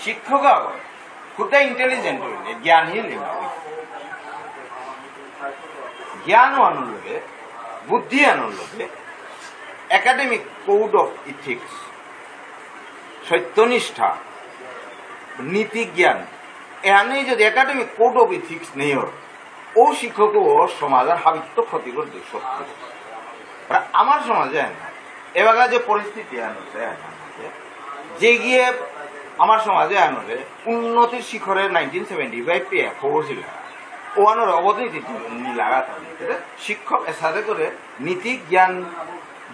শিক্ষক খুদা ইন্টেলিজেন্ট হইলে জ্ঞানী হইলে না জ্ঞান আনুর লোকে বুদ্ধি আনুর লোকে একাডেমিক কোড অফ ইথিক্স সত্যনিষ্ঠা নীতি জ্ঞান এখানে যদি একাডেমিক কোড অফ ইথিক্স নেই ও শিক্ষক ও সমাজের হাবিত্য ক্ষতি করতে সত্যি আমার সমাজে এবার যে পরিস্থিতি আনছে যে গিয়ে আমার সমাজে আনলে উন্নতির শিখরে 1975 পেয়ে খবর ছিল ও আনোর অবনীতি লাগা শিক্ষক এসাদে করে নীতি জ্ঞান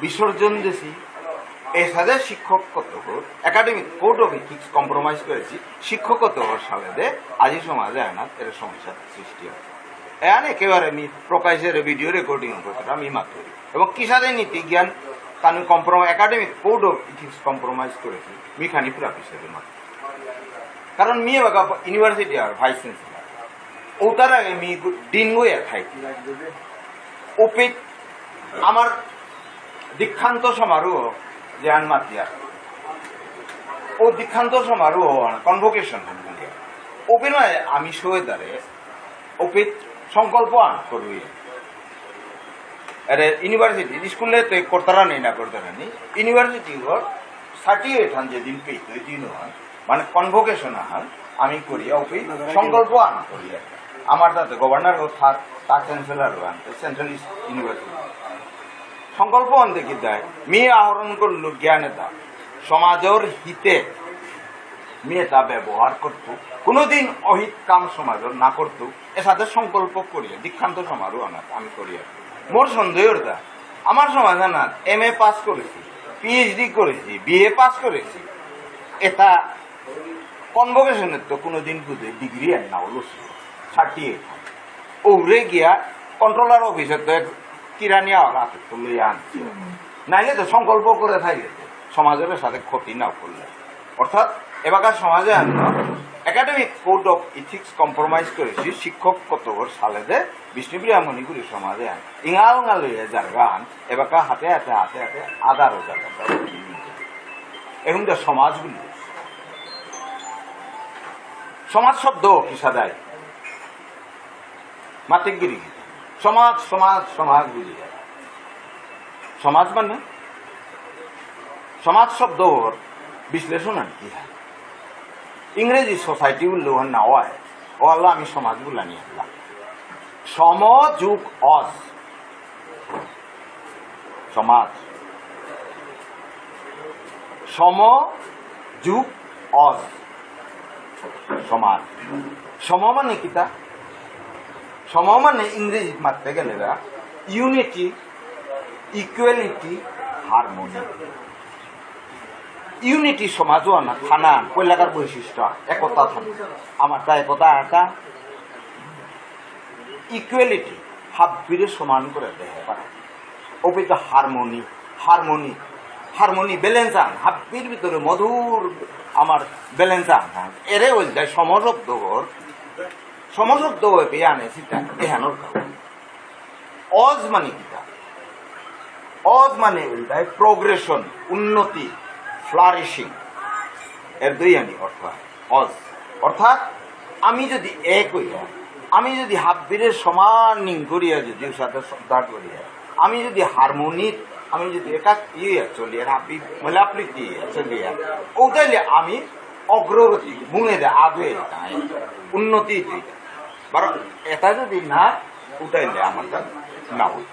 বিসর্জন দিয়েছি এসাদে শিক্ষক কত academic code of ethics compromise করেছি শিক্ষক কত সালে দে আজি সমাজে আনাত এর সমস্যার সৃষ্টি হয় এখানে একেবারে আমি প্রকাশের ভিডিও রেকর্ডিং করতে আমি মাত্র এবং কিসাদে নীতি জ্ঞান কানুন compromise academic code of ethics compromise করেছি মিখানি পুরা পিছনে মাত্র কারণ মি বাগা ইউনিভার্সিটি আর ভাইস চ্যান্সেলর ও তার আগে মি দিন গইয়া খাইছি ওপে আমার দীক্ষান্ত সমারোহ যে আনমাতিয়া ও দীক্ষান্ত সমারোহ কনভোকেশন ওপে নয় আমি সোয়েদারে ওপে সংকল্প আন করবি আরে ইউনিভার্সিটি স্কুলে তো করতারা নেই না করতারা নেই ইউনিভার্সিটি ওর সার্টিফিকেট হান যেদিন পেয়েছে ওই দিন মানে কনভোকেশন হান আমি করি ওপে সংকল্প আন করি আমার তাতে গভর্নর থার তার চ্যান্সেলর আনতে সেন্ট্রাল ইউনিভার্সিটি সংকল্প আনতে কি দেয় মেয়ে আহরণ করল জ্ঞানে তা সমাজের হিতে মেয়ে তা ব্যবহার করত কোনোদিন অহিত কাম সমাজের না করত এর সাথে সংকল্প করিয়া দীক্ষান্ত সমারোহ আনাত আমি করিয়া মোর সন্দেহের দা আমার সমাজ না MA পাস করেছি PhD করেছি BA পাস করেছি এটা কনভোকেশনের তো কোনোদিন বুঝে ডিগ্রি আর না হলো সার্টিফিকেট ওরে গিয়া কন্ট্রোলার অফিসে তো কিরানি হাতে তো লইয়া আনছি নাইলে তো সংকল্প করে থাকে সমাজের সাথে ক্ষতি না করলে অর্থাৎ এবারকার সমাজে academic code of ethics compromise করেছি শিক্ষক কত সালে দে বিষ্ণুপ্রিয়া মণিপুরী সমাজে ইঙা উঙা লইয়া জায়গা আন এবারকার হাতে হাতে হাতে হাতে আদারও জায়গা এখন যে সমাজগুলি সমাজ শব্দ কিসা দেয় মাতিকগিরি সমাজ সমাজ সমাজ বুঝি সমাজ মানে সমাজ শব্দ বিশ্লেষণ আর কি হয় ইংরেজি সোসাইটি বললে ওর নাও হয় ও আল্লাহ আমি সমাজ বললা নিয়ে আল্লাহ সম যুগ অজ সমাজ সম যুগ অজ সমাজ সম মানে কিতা সম মানে ইংরেজি মারতে গেলে ইউনিটি ইকুয়ালিটি হারমোনি ইউনিটি সমাজও না থানা কইলাকার বৈশিষ্ট্য একতা থানা আমার তা একতা একা ইকুয়ালিটি হাব্বিরে সমান করে দেয় পারে ওপিত হারমোনি হারমোনি হারমোনি ব্যালেন্স আন হাব্বির ভিতরে মধুর আমার ব্যালেন্স আন এরে ওই যায় সমশব্দ সমশব্দ পেয়ে আনে সেটা এহানোর কারণ অজ মানে কিতা অজ মানে উল্টায় প্রোগ্রেশন উন্নতি ফ্লারিশিং এর দুই আনি অর্থ অজ অর্থাৎ আমি যদি এক হইয়া আমি যদি হাব্বিরের সমান নিং করিয়া যদি সাথে শ্রদ্ধা করিয়া আমি যদি হারমোনিক আমি যদি একা ইয়ে চলি হাব্বি মলাপ্রীতি চলিয়া ওটাইলে আমি অগ্রগতি মুনে দে আগে উন্নতি বরং এটা যদি না উঠাইলে আমার না হই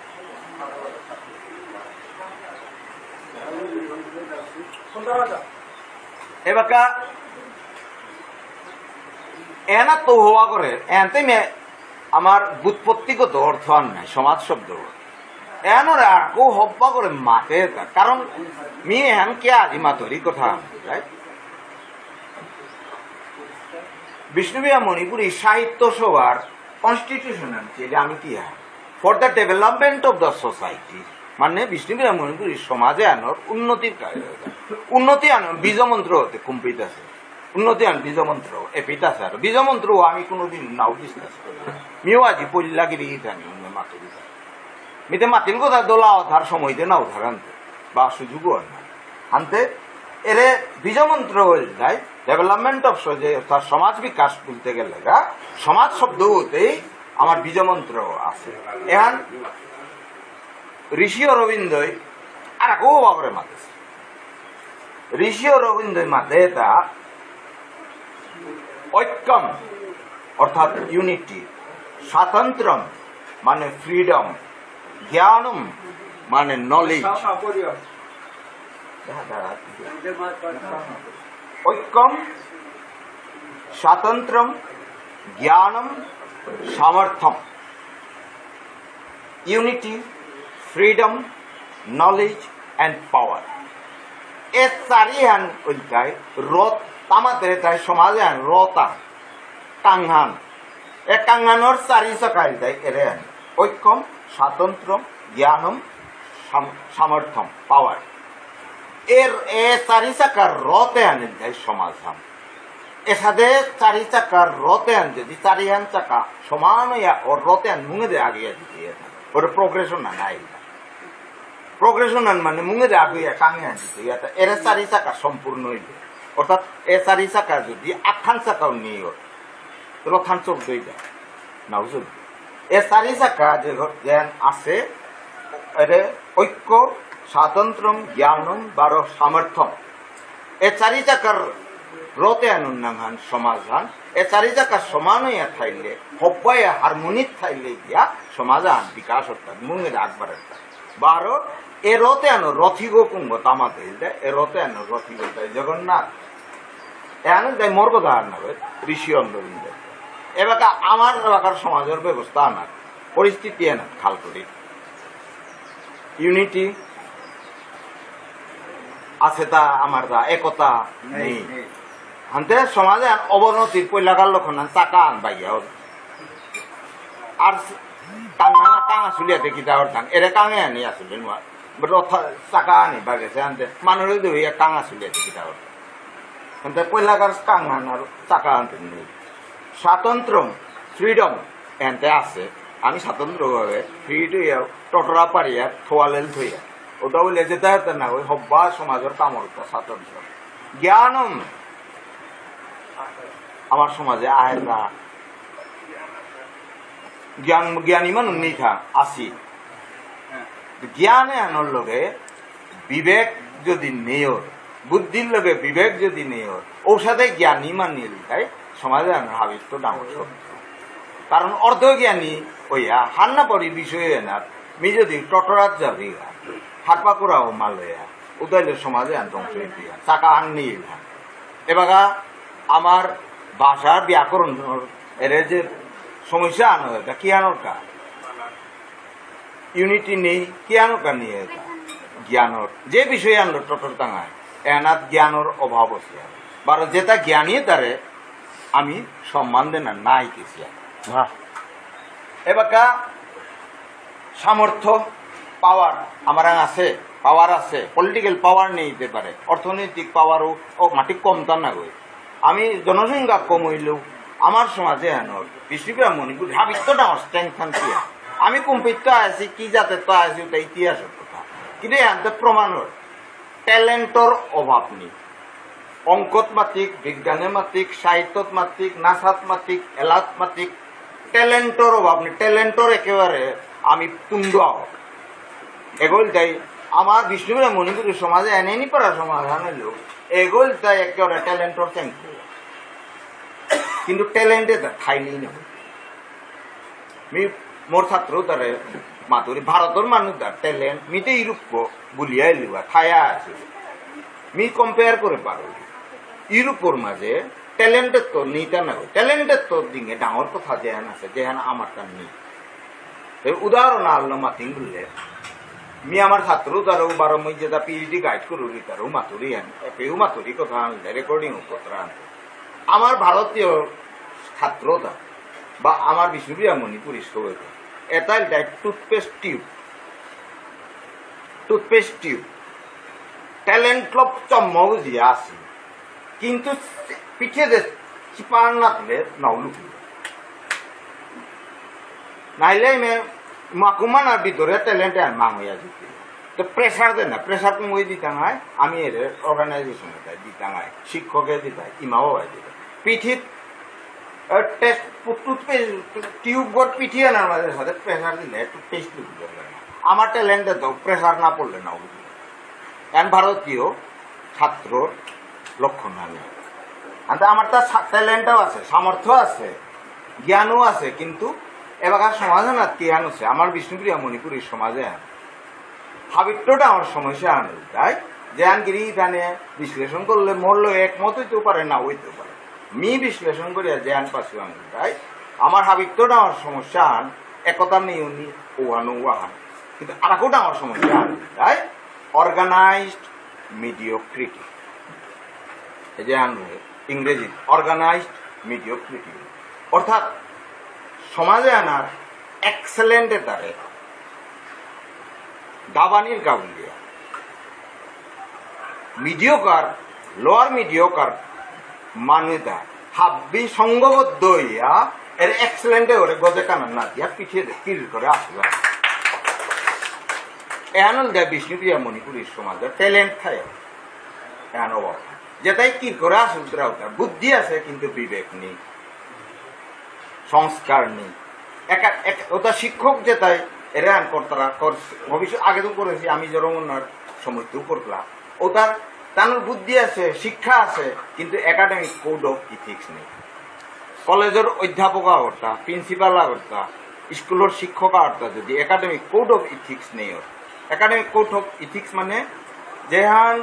এবাকা এনা তো হওয়া করে এনতে আমার বুৎপত্তিগত অর্থ আর নাই সমাজ শব্দ এনর আকো হব্বা করে মাতে কারণ মি এন কে আজি মাতরি কথা রাইট বিষ্ণুপ্রিয়া মণিপুরী সাহিত্য সভার কনস্টিটিউশন আনছে যে আমি কি হয় for the development of the society মানে বিষ্ণুপ্রিয়া মণিপুরী সমাজে আনোর উন্নতির কাজ উন্নতি আনোর বীজমন্ত্র হতে কুম্পিত আছে উন্নতি আন বীজমন্ত্র এপিত আছে আর বীজমন্ত্র আমি কোনোদিন নাও ডিসকাস করি মিও আজি পল্লাগিরি জানি মাতুরি মিতে মাতিল কথা দোলা অধার সময়তে না উদাহরণ বা সুযোগও না আনতে এরে বীজমন্ত্র হয়ে যায় ডেভেলপমেন্ট অফ যে তার সমাজ বিকাশ বলতে গেলে সমাজ শব্দতেই আমার বীজমন্ত্র আছে। এখন ঋষি অরবিন্দই আর এক বাবরে মাতেছে ঋষি অরবিন্দই মাতে তা ঐক্যম অর্থাৎ ইউনিটি, স্বাতন্ত্র্যম মানে ফ্রিডম, জ্ঞানম মানে নলেজ, ঐক্যম স্বাতন্ত্র্যম জ্ঞানম সামর্থ্যম, unity, freedom, knowledge and power. এ চারিহান ওইটাই রথ তামাতে তাই সমাজে রতা কাংহান এ কাংহানোর চারি চকাই দেয় এরে ঐক্যম স্বাতন্ত্র্যম জ্ঞানম সামর্থ্যম পাওয়ার। এর এ চারি চাকার রথে আনে দেয় সমাজ হান। এর সাথে চারি চাকার রথে আন যদি চারিহান চাকা সমান হইয়া ওর রথে আন মুঙে দিয়ে আগে দিতে ওর প্রোগ্রেশন না নাই প্রোগ্রেশন মানে মুঙে দিয়ে আগে কাঙে আন দিতে এর চারি চাকা সম্পূর্ণ হইবে। অর্থাৎ এ চারি চাকা যদি আটখান চাকাও নিয়ে রথান চলতেই যায় নাও চলবে। এ চারি চাকা যে আছে এর ঐক্য স্বাতন্ত্র্যম জ্ঞানম বারো সামর্থ্যম। এ চারি চাকার রথে আনুন নাহান সমাজ হান। এ চারি চাকা সমান হইয়া থাইলে হব্বাই হারমোনিক থাইলে গিয়া সমাজ আন বিকাশ অর্থাৎ মুঙের আকবর বারো এ রথে আনো রথিগ কুম্ভ তামাতে দেয় এ রথে আনো রথিগ জগন্নাথ এন দেয় মর্বদার নাবে ঋষি অরবিন্দ। এবার আমার এলাকার সমাজের ব্যবস্থা আনার পরিস্থিতি এনে খাল করি ইউনিটি আছে তা আমার তা একতা নেই হানতে সমাজে অবনতির পয়লাকার লক্ষণ চাকা আন বাইয়া আর টাঙা চুলিয়াতে কিতার টাং এরে কাঙে আনি আসলে রথ চাকা আনি বাগেছে আনতে মানুষের দেবে কাঙা চুলিয়াতে কিতার হানতে পয়লাকার কাঙান আর চাকা আনতে নেই। স্বাতন্ত্র্যম ফ্রিডম এনতে আছে আমি স্বাতন্ত্র্যভাবে ফ্রিড হইয়া টটরা পারিয়া থোয়ালেল থইয়া ওটা বলে যেতে হতে না ওই হব্বা সমাজের কামড় স্বাতন্ত্র্য। জ্ঞানম আমার সমাজে আহেরা জ্ঞানী মানুষ নিখা আসি জ্ঞানে আনোর লগে বিবেক যদি নেয়র বুদ্ধির লগে বিবেক যদি নেয়র ওর সাথে জ্ঞানী মানিয়ে দেয় সমাজে আনার হাবিত্ব ডাঙর সত্য। কারণ অর্ধজ্ঞানী হইয়া হান্না পরি বিষয় এনার মি যদি টটরাত যাবি হারপা করাও মাল হইয়া উদাইলে সমাজে আন ধ্বংস দিয়া চাকা আন নিয়ে এবারা আমার ভাষার ব্যাকরণ এর যে সমস্যা আনো এটা কি আনোর কা ইউনিটি নেই কি আনো কা নিয়ে জ্ঞানর যে বিষয়ে আনলো টটর টাঙায় এনার জ্ঞানর অভাব আছে বারো যেটা জ্ঞানী তারে আমি সম্মান দেন না নাই কিছু এবার সামর্থ্য পাওয়ার আমার আছে পাওয়ার আছে পলিটিক্যাল পাওয়ার নিতে পারে অর্থনৈতিক পাওয়ারও ও মাটি কম তার না গই আমি জনসংখ্যা কম হইলেও আমার সমাজে আনোর বিষ্ণুপ্রিয়া মণিপুর হাবিত্যটা আমার স্ট্রেংথ আমি কম্পিত আছি কি যাতে তো আছি ওটা ইতিহাসের কথা কিন্তু আনতে প্রমাণের ট্যালেন্টর অভাব নেই। অঙ্কত মাত্রিক বিজ্ঞানে মাত্রিক সাহিত্যত মাত্রিক নাচাত মাত্রিক এলাত মাত্রিক ট্যালেন্টর অভাব নেই। ট্যালেন্টর একেবারে আমি পুণ্ড এগোল তাই আমার বিষ্ণুপ্রিয়া মণিপুরের সমাজে এনেনি পারা সমাধান হইল এগোল তাই একেবারে ট্যালেন্টর চ্যাংক কিন্তু ট্যালেন্টে খাইলেই না মি মোর ছাত্র তারে মাতুরি ভারতের মানুষ তার ট্যালেন্ট মিতে ইউরোপ বুলিয়াই লিবা খায়া আছে মি কম্পেয়ার করে পারো ইউরোপের মাঝে ট্যালেন্টের তো নিতা না ট্যালেন্টের তো দিকে ডাঙর কথা যেহান আছে যেহান আমার তার নেই উদাহরণ আল্লাহ মাতিং বললে মি আমার ছাত্র তারও বারো মই যেটা পিএইচডি গাইড করুরি তারও মাতুরি আন এও মাতুরি কথা আনলে রেকর্ডিং কথা আনতে আমার ভারতীয় ছাত্রতা বা আমার বিষ্ণুপ্রিয়া মণিপুর স্কুল এটাই দেয় টুথপেস্ট টিউব ট্যালেন্ট ক্লাব চম্মও দিয়া আছে কিন্তু পিঠে যে চিপার না দিলে নাউলুকি নাইলে মাকুমানার ভিতরে ট্যালেন্ট আর মাং হইয়া যেতে তো তো প্রেসার দেয় না, প্রেসার তুমি ওই দিতে নাই, আমি এর অর্গানাইজেশনে দিতে নাই, শিক্ষকের দিতে ইমাও দিতে পিঠিত টেস্ট টুথপেস্ট টিউব গড় পিঠিয়ে আনার মাঝে সাথে প্রেসার দিলে একটু টেস্ট দিতে না। আমার ট্যালেন্টে তো প্রেসার না পড়লে না বুঝলি। এখন ভারতীয় ছাত্র লক্ষণ আমি আমার তার ট্যালেন্টও আছে, সামর্থ্য আছে, জ্ঞানও আছে, কিন্তু এবার সমাজে না জ্ঞান আছে। আমার বিষ্ণুপ্রিয়া মণিপুরের সমাজে হাবিট্যটা আমার সমস্যা আনে তাই যে আনগিরি এখানে বিশ্লেষণ করলে মরল একমত হইতেও পারে না হইতেও পারে। মি বিশ্লেষণ করিয়া যে আন পাশে আন তাই আমার হাবিট্যটা আমার সমস্যা আন একতা নেই উনি ওহানো ওয়াহান, কিন্তু আর একটা আমার সমস্যা আন তাই অর্গানাইজড মিডিওক্রিটি। এই যে আন ইংরেজি অর্গানাইজড মিডিওক্রিটি, অর্থাৎ সমাজে আনার এক্সেলেন্টের দ্বারে দাবানির গাউলিয়া মিডিওকার লোয়ার মিডিওকার মানুষটা হাব্বি সঙ্গবদ্ধ হইয়া এর এক্সেলেন্টে ওরে গজে কানার না দিয়া পিছিয়ে তীর করে আসবে। এহান দেয় বিষ্ণুপ্রিয়া মণিপুরীর সমাজে ট্যালেন্ট থাকে, এহান অভাব যেটাই কি করে আসুক বুদ্ধি আছে কিন্তু বিবেক নেই, সংস্কার নেই। ওটা শিক্ষক যেটাই এরা কর্তারা ভবিষ্যৎ আগে তো করেছি, আমি জনগণের সময় তো করলাম। ওটার তার বুদ্ধি আছে, শিক্ষা আছে, কিন্তু একাডেমিক কোড অফ ইথিক্স নেই। কলেজের অধ্যাপক আগরটা, প্রিন্সিপাল আগরটা, স্কুলের শিক্ষক আগরটা যদি একাডেমিক কোড অফ ইথিক্স নেই, একাডেমিক কোড অফ ইথিক্স মানে যেহান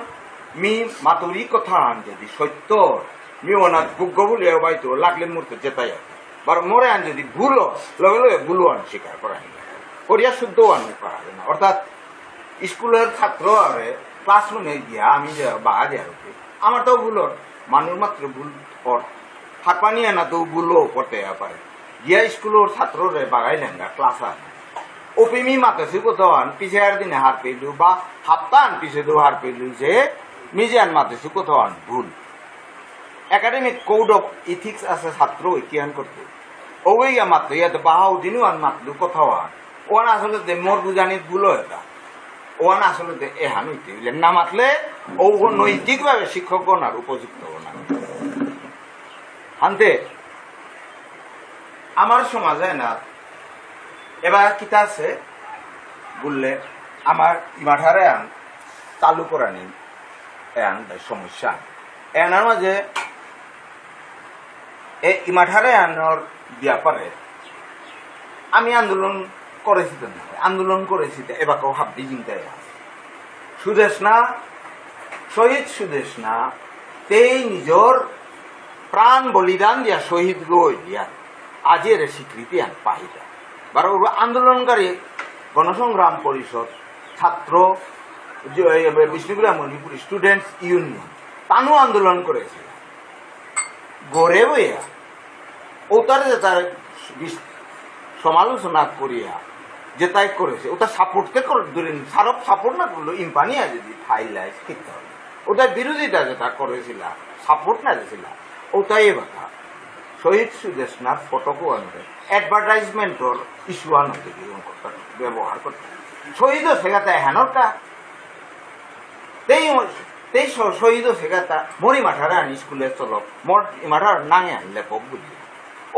মি মাতুরি কথা আন যদি সত্য মি ওনার যোগ্য বলে বাইতো লাগলে মূর্তে যেতাই বার মরে আন যদি ভুলো লগে লগে ভুলো আন স্বীকার করা করিয়া শুদ্ধ আন করা যায় না। অর্থাৎ স্কুলের ছাত্র আরে ক্লাসরুমে গিয়া আমি যে বাগা দেওয়া হচ্ছে আমার তো ভুলর মানুষ মাত্র ভুল পর হাত পানিয়ে না তো ভুলও পড়তে পারে গিয়া স্কুলের ছাত্ররে বাগাইলেন না ক্লাস আন ওপিমি মাতেছি কোথাও আন পিছিয়ে আর দিনে হার পেলু বা হাপ্তা আন পিছিয়ে তো হার পেলু যে নিজে আন মাতেছি কোথাও আন ভুল। একাডেমিক কোড অফ ইথিক্স আছে ছাত্র ঐক্যান করতে ওইয়া মাত্র ইয়াতে বাহাও দিনও আন মাতলু কোথাও আন ওয়ান আসলে মোর বুঝানিত ভুলও এটা ওয়ান আসলে এহান হইতে না মাতলে ও নৈতিকভাবে শিক্ষক আর উপযুক্ত না হানতে আমার সমাজে না। এবার কিতা আছে বললে আমার ইমাঠারে আন চালু করা নেই এন সমস্যা এনার মাঝে এই ইমাঠারে আনোর ব্যাপারে আমি আন্দোলন করেছি তো না আন্দোলন করেছি তো এবার কেউ হাবদি চিন্তায় সুদেশ না শহীদ সুদেশ না তেই নিজর প্রাণ বলিদান দিয়া শহীদ গই দিয়া আজের স্বীকৃতি আন পাহিটা বার আন্দোলনকারী গণসংগ্রাম পরিষদ ছাত্র বিষ্ণুপ্রিয়া মণিপুর স্টুডেন্টস ইউনিয়ন তানও আন্দোলন করেছিল গড়ে বইয়া ওটার যে তার সমালোচনা করিয়া যে তাই করেছে ওটা সাপোর্টকে ধরে সারপ সাপোর্ট না করলো ইম্পানিয়া যদি ফাইলাইজ করতে হবে ওটার বিরোধিতা যেটা করেছিল সাপোর্ট না দিয়েছিল ওটাই কথা শহীদ সুদেশনাথ ফটোকো আনবে অ্যাডভার্টাইজমেন্টর ইস্যু আনতে ব্যবহার করতে শহীদও সেখাতে হেনরটা তেই শহীদও সেখাতা মরি মাঠারে আনি স্কুলে চলক মোর মাঠার নাঙে আনলে পক বুঝলি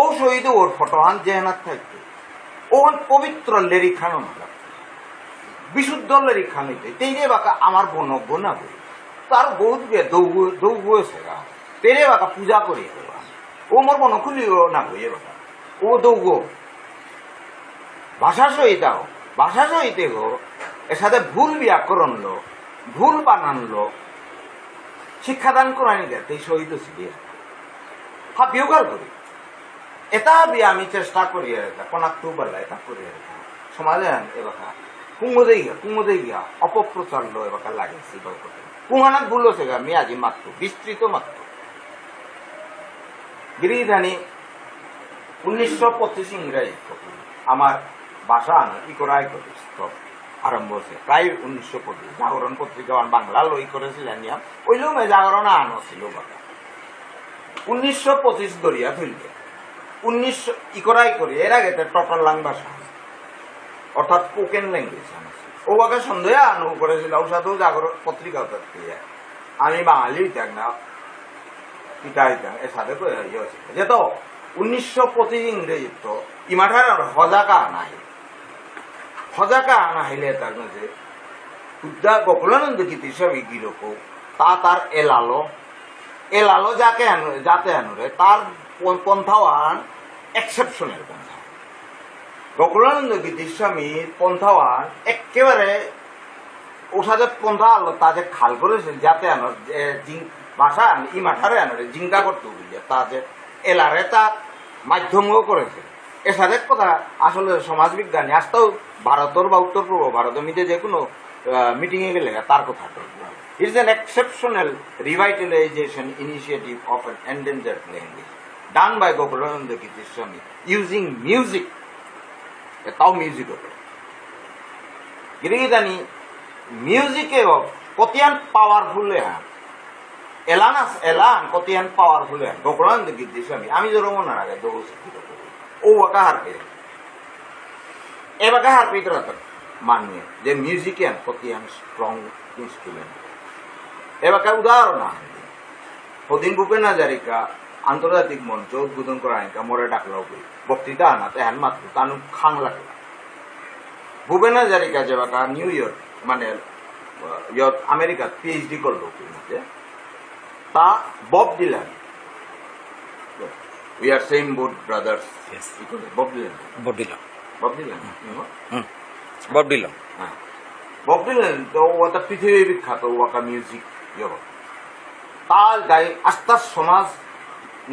ও শহীদ ওর ফটো আন জেহেনাত থাকতো ওখান পবিত্র লেরি খানো না বিশুদ্ধ লেরি খানিতে তেইরে বাকা আমার বনজ্ঞ না বই তার বহুত বে দৌগ সেগা তেরে বাকা পূজা করি ও মোর মন খুলিও না বই বাকা ও দৌগ ভাষা সহিত ভাষা সহিতে গো এর সাথে ভুল ব্যাকরণ লো ভুল বানান লো শিক্ষাদান করানি দেয় শহীদ ছিল হাবিওগার করি এটা বি আমি চেষ্টা করি কোনাক্তু বলা এটা করি সমাজে এবাকা কুমদে গিয়া অপপ্রচার লো এবাকা লাগেছি কুমানাত ভুল হচ্ছে গা আমি আজি মাত্র বিস্তৃত মাত্র গিরিধানী 1925 ইংরেজি আমার ভাষা ই করাই আরম্ভ হয়েছে প্রায় 1925 জাগরণ পত্রিকা বাংলা লই করেছিলেন ওইলেও জাগরণ আনো ছিল 1925 দরিয়া ফিরবে 1900 ই করাই করি এর আগে টোটাল লাং ভাষা অর্থাৎ স্পোকেন ল্যাঙ্গুয়েজ ও ওকে সন্দেহ আনু করেছিল সাধু জাগর পত্রিকা আমি বাঙালি হইতাম না পিতা হইতাম এর সাথে যেত 1925 ইংরেজি তো ইমাঠার হজাকা নাই হজাকা আনা হইলে তার মধ্যে উদ্যা গোকুলানন্দ গীতি সব গিরক তা তার এলালো যাকে যাতে আনুরে তার পন্থাওয়ান এক্সেপশনের পন্থা গোকুলানন্দ গীতি স্বামীর পন্থাওয়ান একেবারে ওসাদে পন্থা আলো তাকে খাল করেছে যাতে আনোর ভাষা ই মাঠারে আনোরে জিঙ্কা করতে বুঝে তা যে এলারে তা মাধ্যমও করেছে এর সাথে কথা আসলে সমাজবিজ্ঞানী আসতেও ভারতের বা উত্তর পূর্ব ভারতের মধ্যে যে কোনো মিটিং এ গেলে তার কথা it's an exceptional revitalization initiative of an endangered language done by Gokulananda Geeti Swami using music তাও মিউজিক ওপরে গিরিজানি মিউজিকে কতিয়ান পাওয়ারফুল হ্যাঁ এলান কতিয়ান পাওয়ারফুল হ্যাঁ গোকুলানন্দ গীতি স্বামী আমি যে রমনার আগে দৌড় ও ওকা হারপে এবাকা হারপে তো মানিয়ে যে মিউজিকিয়ান কতিয়ান স্ট্রং ইনস্ট্রুমেন্ট এবাকা উদাহরণ সদিন ভূপেন হাজারিকা আন্তর্জাতিক মঞ্চ উদ্বোধন করা মরে ডাকলাও করি বক্তৃতা আনাতে হ্যান মাত্র তানু খাং লাগে ভূপেন হাজারিকা যে বাকা নিউ ইয়র্ক মানে আমেরিকাত পিএইচডি করলো তা Bob Dylan we are same boat brothers Bob Dylan তো ওটা পৃথিবী বিখ্যাত ওয়াকা মিউজিক তার গায়ে আস্তা সমাজ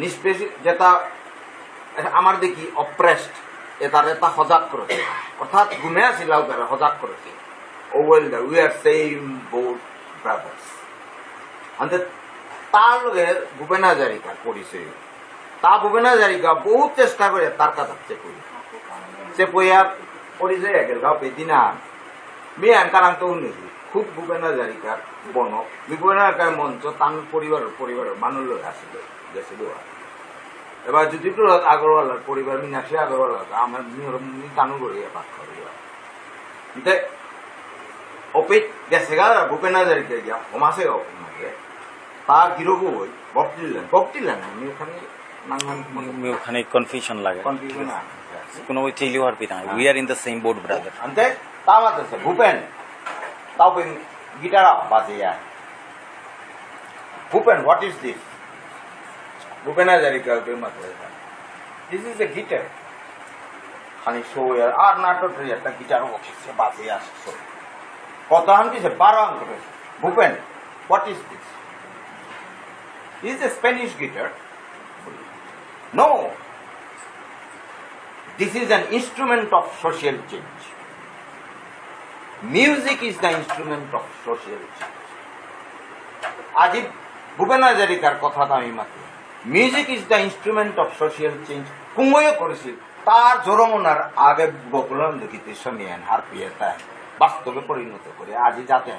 নিষ্পেষিত যেটা আমার দেখি অপ্রেসড এটারে তা সজাগ করেছে অর্থাৎ গুণে আছিল তারা সজাগ করেছে ও well we are same boat brothers তার লগে ভূপেন হাজারিকা পরিচয় তা ভূপেন হাজারিকা বহুত চেষ্টা করে তার কাছে চেপইয়া পরিচয় গেল গাও পেদিনা মেয়ান কারণ তো উন্নতি খুব ভূপেন হাজারিকার বন ভূপেন হাজারিকার মঞ্চ তান পরিবারের মানুষ লোক আসছিল গেছিল এবার জ্যোতিপ্রসাদ আগরওয়ালার পরিবার মীনাক্ষী আগরওয়ালা আমার তানু করিয়া পাঠ করিয়া অপেট গেছে গা ভূপেন হাজারিকা গিয়া সমাজে অপনাকে তা গিরকু বই বক্তিলেন আমি ওখানে কনফিউশন লাগে কোনো ওই চিলি হওয়ার পিতা we are in the same boat brother আনতে তাও আছে ভূপেন তাও গিটার বাজে Bhupen what is this Bhupen Hazarika this is A guitar খানি শো আর নাটক একটা গিটার বসেছে বাজে আসছে কত আন কিছে 12 আন করেছে Bhupen what is this is a Spanish guitar no this is an instrument of social change music is the instrument of social change আজি ভূপেন হাজারিকার কথা আমি মাত্র music is the instrument of social change কুময় করেছিল তার জোরমনার আগে গোকুলানন্দ গীতি সমিয়ান হার পিয়েতা বাস্তবে পরিণত করে আজি যাতে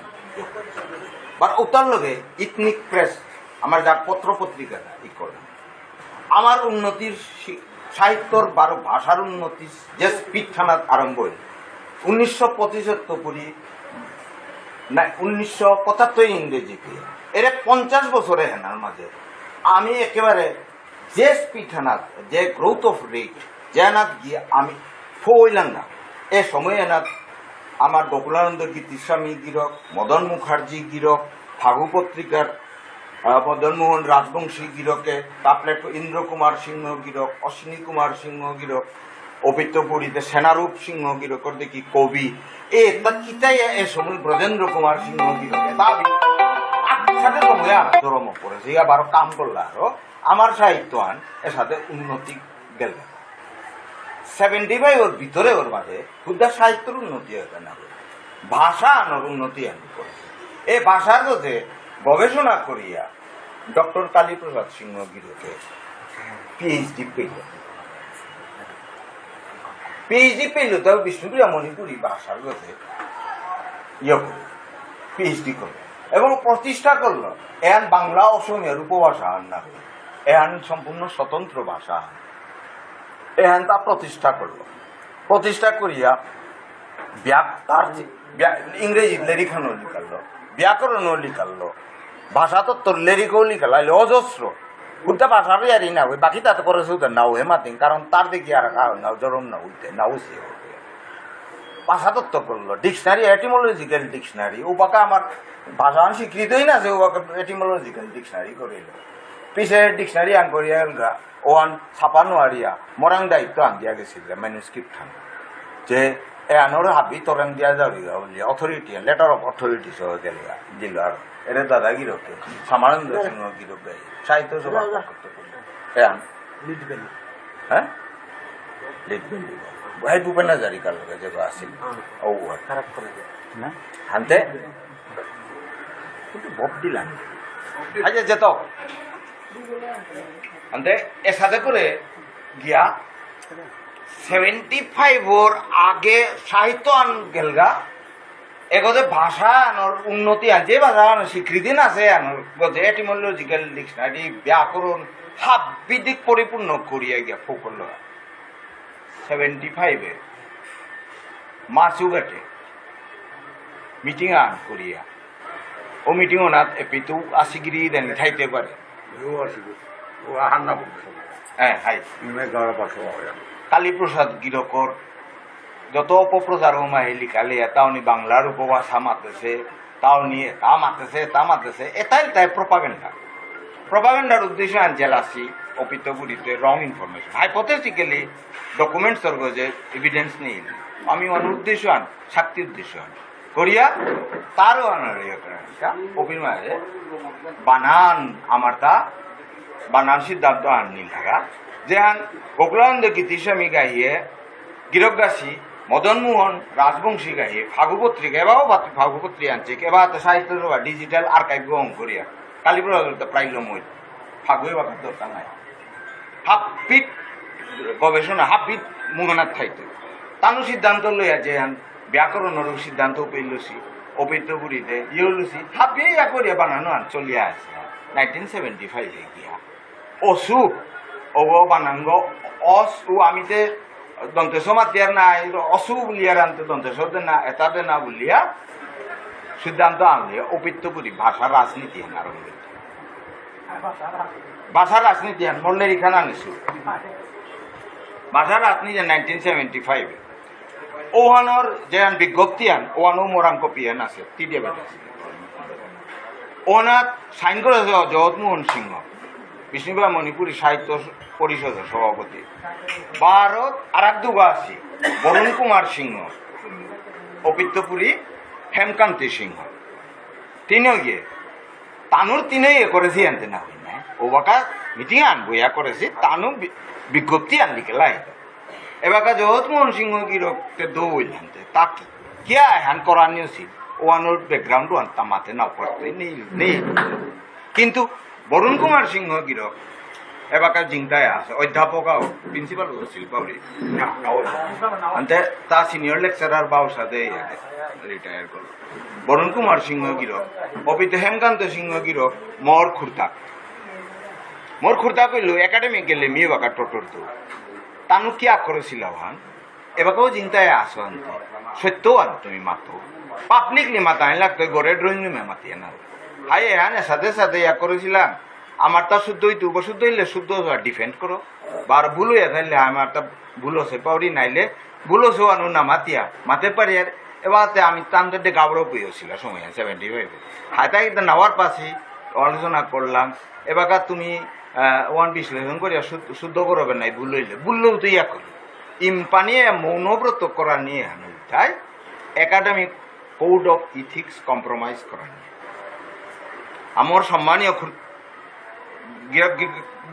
বার উত্তর লগে ইথনিক প্রেস আমার যা পত্র পত্রিকাটা ই করে আমার উন্নতির সাহিত্যর ভাষার উন্নতি যে স্পিডখানা আরম্ভ হইল 1975 করি না 1975 ইংরেজিতে এর 50 বছরে হেনার মাঝে আমি একেবারে যে স্পিডখানাত যে গ্রোথ অফ রেট যে এনাত গিয়ে আমি ফইলাম না এ সময় এনাত আমার গোকুলানন্দ গীতিস্বামী গিরক মদন মুখার্জি গিরক ফাগু পত্রিকার মদন মোহন রাজবংশী গিরকে তারপরে ইন্দ্র কুমার সিংহ গিরক অশ্বিনী কুমার সিংহ গিরক অপিত্যপুরীতে সেনারূপ সিংহ গিরকর দেখি কবি এ তা কিতাই এ সময় ব্রজেন্দ্র কুমার সিংহ গিরকে দাবি সাথে তো হয়ে ধর্ম পড়েছে আবার কাম করলে আরো আমার সাহিত্য আন এর সাথে উন্নতি গেল 75 ওর ভিতরে ওর মাঝে ক্ষুদ্র সাহিত্যের উন্নতি হয়ে না ভাষা আনার উন্নতি আন করেছে এই ভাষার মধ্যে গবেষণা করিয়া ডক্টর কালীপ্রসাদ সিংহ গিরকে পিএইচডি পেইল তাও বিষ্ণুপ্রিয়া মণিপুরী ভাষার মধ্যে পিএইচডি করলো এবং প্রতিষ্ঠা করলো এহান বাংলা অসমের উপভাষা আন না এহান সম্পূর্ণ স্বতন্ত্র ভাষা এহান তা প্রতিষ্ঠা করলো প্রতিষ্ঠা করিয়া তার ইংরেজি লেরিখানো লিখালো, ব্যাকরণও লিখালো, ভাষা তত্ত্বর লেরিকও লিখালো, অজস্র উল্টা ভাষারই আরই না ওই বাকি তাতে করেছে ওদের নাও হে মাতিন, কারণ তার দেখি আর কারণ নাও জরম না উঠতে নাও সে ভাষা তত্ত্ব করলো, ডিকশনারি এটিমোলজিক্যাল ডিকশনারি ও বাকা আমার ভাষা স্বীকৃতই না যে ও বাকা এটিমোলজিক্যাল ডিকশনারি করিল পিছে ডিকশনারি আন করিয়া ওয়ান ছাপানো আরিয়া মরাং দায়িত্ব আন দিয়া গেছিল ম্যানুস্ক্রিপ্ট খান যে এ আনোর হাবি তোরাং দিয়া যাবিগা বলি অথরিটি লেটার অফ অথরিটি সহ গেলিগা দিল আর এটা দাদা গিরকে সামানন্দ সিংহ গিরক গাই সাহিত্য সভা করতে করলো এ আন লিড বেলি হ্যাঁ লিড বেলি ভাই ভূপেন হাজারিকার লগে যে আসিল ও খারাপ করে না হানতে কিন্তু ভোট দিলাম আচ্ছা যেত আনতে এর সাথে করে গিয়া 75 আগে সাহিত্য আন গেলগা এগোতে ভাষা আনোর উন্নতি আন যে ভাষা আনোর স্বীকৃতি না আছে আনোর গতে এটিমোলজিক্যাল ডিকশনারি ব্যাকরণ হাবিদিক পরিপূর্ণ করিয়া গিয়া ফোকল 75 মাসুগাটে মিটিং আন করিয়া ও মিটিং না এপিতু আসিগিরি দেন খাইতে পারে হ্যাঁ হাই কালীপ্রসাদ গিরকর যত অপপ্রচার হুমায় লিখালে তাওনি বাংলার উপভাষা মাতেছে তাও নিয়ে তা মাতেছে এটাই তাই প্রপাগেন্ডার উদ্দেশ্য আনজেল আসি অপিতগুড়িতে রং ইনফরমেশন হাইপোথেটিক্যালি ডকুমেন্টস যে এভিডেন্স নেই আমি অনুদ্দেশ্য আন শক্তি উদ্দেশ্য আন করিয়া তারও আনার অপির মাঝে বানান আমার তা বানান সিদ্ধান্ত আননি থাকা যেহান গোকুলানন্দ গীতিস্বামী গাইয়ে গিরকগাছি মদনমোহন রাজবংশী গাইয়ে ফাগুপত্রিকা এবারও ফাগুপত্রী আনছে এবার সাহিত্য সভা ডিজিটাল আর্কাইভ গ্রহণ করিয়া কালীপ্রসাদ প্রাইল মই ফাগুয়ে বাকার দরকার নাই হাফিট গবেষণা হাফিট মোহনাথ খাইতে তানু সিদ্ধান্ত লইয়া যেহান ব্যাকরণের সিদ্ধান্ত পেলছি অপিতপুরীতে ইউলুসি হাফিয়ে ইয়া করিয়া বানানো আন চলিয়া আছে 1975 গিয়া অসু ও বানাঙ্গ অস ও আমিতে দন্তেশ মাতিয়ার না অসু বলিয়ার আনতে দন্তেশ না এটাতে না বলিয়া সিদ্ধান্ত আনলিয়া অপিতপুরী ভাষার রাজনীতি হেন আরম্ভ ভাষার রাজনীতি হেন মল্লের এখানে আনিছো ভাষার রাজনীতি 1975 ওহানোর যে বিজ্ঞপ্তি আন ওহানো মোরাঙ্ক পিয়ান আছে তিডিয়া বেটা ওনার সাইন করেছে জগৎমোহন সিংহ বিষ্ণুপ্রিয়া মণিপুরী সাহিত্য পরিষদের সভাপতি ভারত আর এক দুগা আছি বরুণ কুমার সিংহ অপিতপুরী হেমকান্তি সিংহ তিনিও গিয়ে তানুর তিনে এ করেছি আনতে না হই না ও বাকা মিটিং আনবো ইয়া করেছি তানু বিজ্ঞপ্তি আনলি কেলাই এবাকা জগৎমোহন সিংহ গিরকতে দৌড় আনতে তাকে কিয়া হ্যান করার নিয়েছিল ওয়ানোর ব্যাকগ্রাউন্ড আনতাম মাথে না পড়তে নেই কিন্তু বরুণ কুমার সিংহ গিরক এবাকার জিংটায় আছে অধ্যাপকাও প্রিন্সিপাল ছিল পাবলি আনতে তা সিনিয়র লেকচারার বাউ সাথে রিটায়ার করল বরুণ কুমার সিংহ গিরক অপিত হেমকান্ত সিংহ গিরক মর খুর্তা কইল একাডেমি গেলে মেয়ে বাকা টটর তো তানু কি করেছিল ভান এবাকেও জিংটায় আসো আনতে সত্যও আন তুমি মাতো পাবলিকলি মাতা লাগতো গড়ে ড্রয়িং রুমে মাতিয়ে না হাই হ্যাঁ সাথে সাথে ইয়া করেছিলাম আমার তা শুদ্ধ হইতো শুদ্ধ হইলে শুদ্ধ ডিফেন্ড করো বার ভুল হইয়া থাকলে আমার তা ভুল হচ্ছে পাউরি নাইলে ভুল হচ্ছে আনু না মাতিয়া মাতে পারি আর এবার আমি তান্তে গাবড়ো পেয়েছিল সময় 75 হাইতা কিন্তু নেওয়ার পাশে আলোচনা করলাম এবার তুমি ওয়ান বিশ্লেষণ করিয়া শুদ্ধ করবে নাই ভুল হইলে ভুললেও তো ইয়া করি ইম্পানিয়ে মৌনব্রত করা নিয়ে তাই academic code of ethics compromise করা নিয়ে আমার সম্মানীয়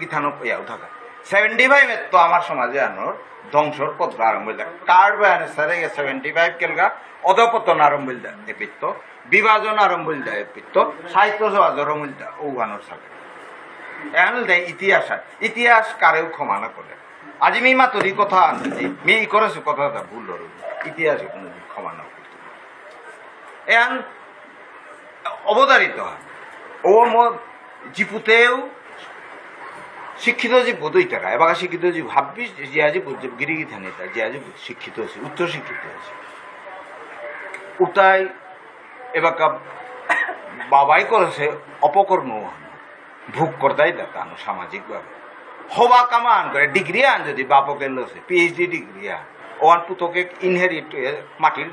গীতানো ইয়াও থাকা 75 তো আমার সমাজে আনোর ধ্বংসর পথ আরম্ভ হইল কার বায়ানে সারে 75 কেলগা অধপতন আরম্ভ হইল এপিত্ত বিভাজন আরম্ভ হইল এপিত্ত সাহিত্য সমাজ আরম্ভ হইল ও আনোর সাথে এখন দেয় ইতিহাস কারেও ক্ষমা না করে আজি মি মাতরি কথা আনতে মি করেছো কথাটা ভুল ধরো ইতিহাসে কোনো ক্ষমা না করতে এখন অবতারিত হয় ও জিপুতেও শিক্ষিত জীবু দুই টাকা এবার শিক্ষিত জীব ভাববি জিয়া জীবু গিরিগি থানে জিয়া জীবু শিক্ষিত আছে উচ্চ শিক্ষিত আছে উতাই এবাকা বাবাই করেছে অপকর্ম ভোগ করতাই দেতানো সামাজিকভাবে হবা কামান করে ডিগ্রি আন যদি বাপকে লছে পিএইচডি ডিগ্রি আন ওয়ান পুতকে ইনহেরিট মাটির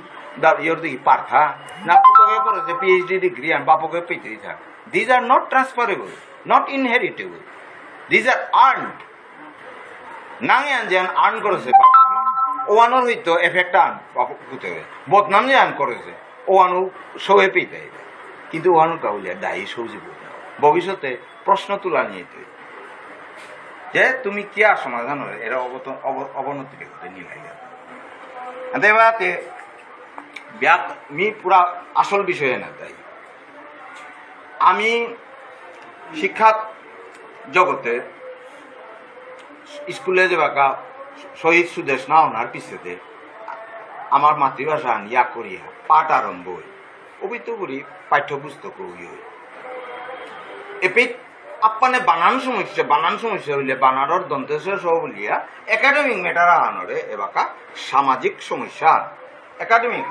ইয়র দিকে পার্থা না পুতকে করেছে পিএইচডি ডিগ্রি আন বাপকে পেতেই থাক these are not transferable not inheritable these are earned নাঙে আন যে আর্ন করেছে ওয়ানোর হইতো এফেক্ট আন বাপকে বদনাম যে আন করেছে ওয়ানু সহে পেতে কিন্তু ওয়ানু কাউলিয়া দায়ী সৌজিব ভবিষ্যতে প্রশ্ন তোলা নিয়ে যে তুমি কি আর সমাধান হয় এরা অবনতির হতে নিলাই দেবাতে মি পুরা আসল বিষয়ে না তাই আমি শিক্ষা জগতে স্কুলে যে বাকা শহীদ সুদেশ না ওনার পিছেতে আমার মাতৃভাষা ইয়া করিয়া পাঠ আরম্ভ হই অভিত করি পাঠ্যপুস্তক এপি আপ্পানে বানান সমস্যা হইলে বানানোর দন্তেশ্বর সহ বলিয়া একাডেমিক ম্যাটার আনরে এবাকা সামাজিক সমস্যা একাডেমিক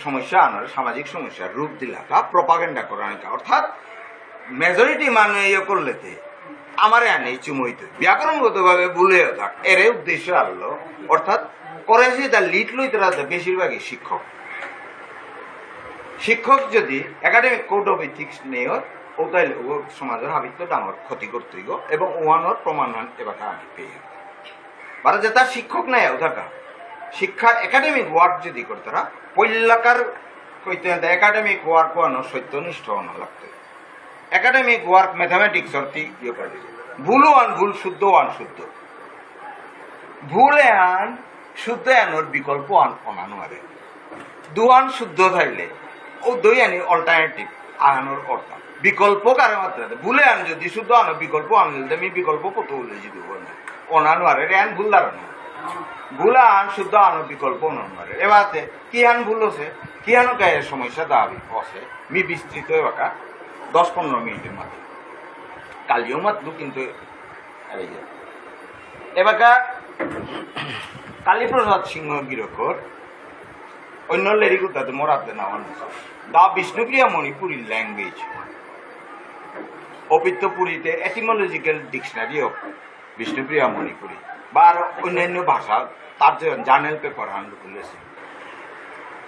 সমস্যা আনরে সামাজিক সমস্যার রূপ দিলাকা প্রপাগেন্ডা করা অর্থাৎ মেজরিটি মানে ইয়ে করলেতে আমারে আনে চুমইতে ব্যাকরণগতভাবে ভুলেও থাক এর উদ্দেশ্য আনলো অর্থাৎ করেছে তার লিড লইতে বেশিরভাগই শিক্ষক যদি একাডেমিক কোড অফ এথিক্স নেই ও তাইলে ও সমাজের হাবিত্য ডাঙর ক্ষতি করতে এবং ওয়ানোর প্রমাণ এবার আমি পেয়ে বারা যে তার শিক্ষক নাই থাকা শিক্ষার একাডেমিক ওয়ার্ক যদি করতারা পৈলাকার কইতে একাডেমিক ওয়ার্ক ওয়ানো সত্যনিষ্ঠ হওয়া লাগতো একাডেমিক ওয়ার্ক ম্যাথামেটিক্স অর্থে ইয়ে করে ভুল ওয়ান ভুল শুদ্ধ ওয়ান শুদ্ধ ভুল আন শুদ্ধ আনোর বিকল্প আন অনানো আরে দুয়ান শুদ্ধ থাকলে ও দই আনি অল্টারনেটিভ আনানোর অর্থ বিকল্প কারে মাত্রাতে ভুলে আন যদি শুদ্ধ আনো বিকল্প আনলে আমি বিকল্প কত বলে যদি অনানো আরে রে আন ভুল দাঁড়ানো ভুল আন শুদ্ধ আনো বিকল্প অনানো আরে এবারে কি আন ভুল আছে কি আনো গায়ে সমস্যা দাবি আছে মি বিস্তৃত এবাকা 10-15 মিনিটের মাত্র কালিও মাত্র কিন্তু এবাকা কালীপ্রসাদ সিংহ গিরকর অন্য লেরিকুতাতে মোরাতে নামান দা বিষ্ণুপ্রিয়া মণিপুরি ল্যাঙ্গুয়েজ অপিত্যপুরীতে etymological dictionary of Bishnupriya Manipuri বা আর অন্যান্য ভাষা তার যে জার্নাল পেপার হান্ডু খুলেছে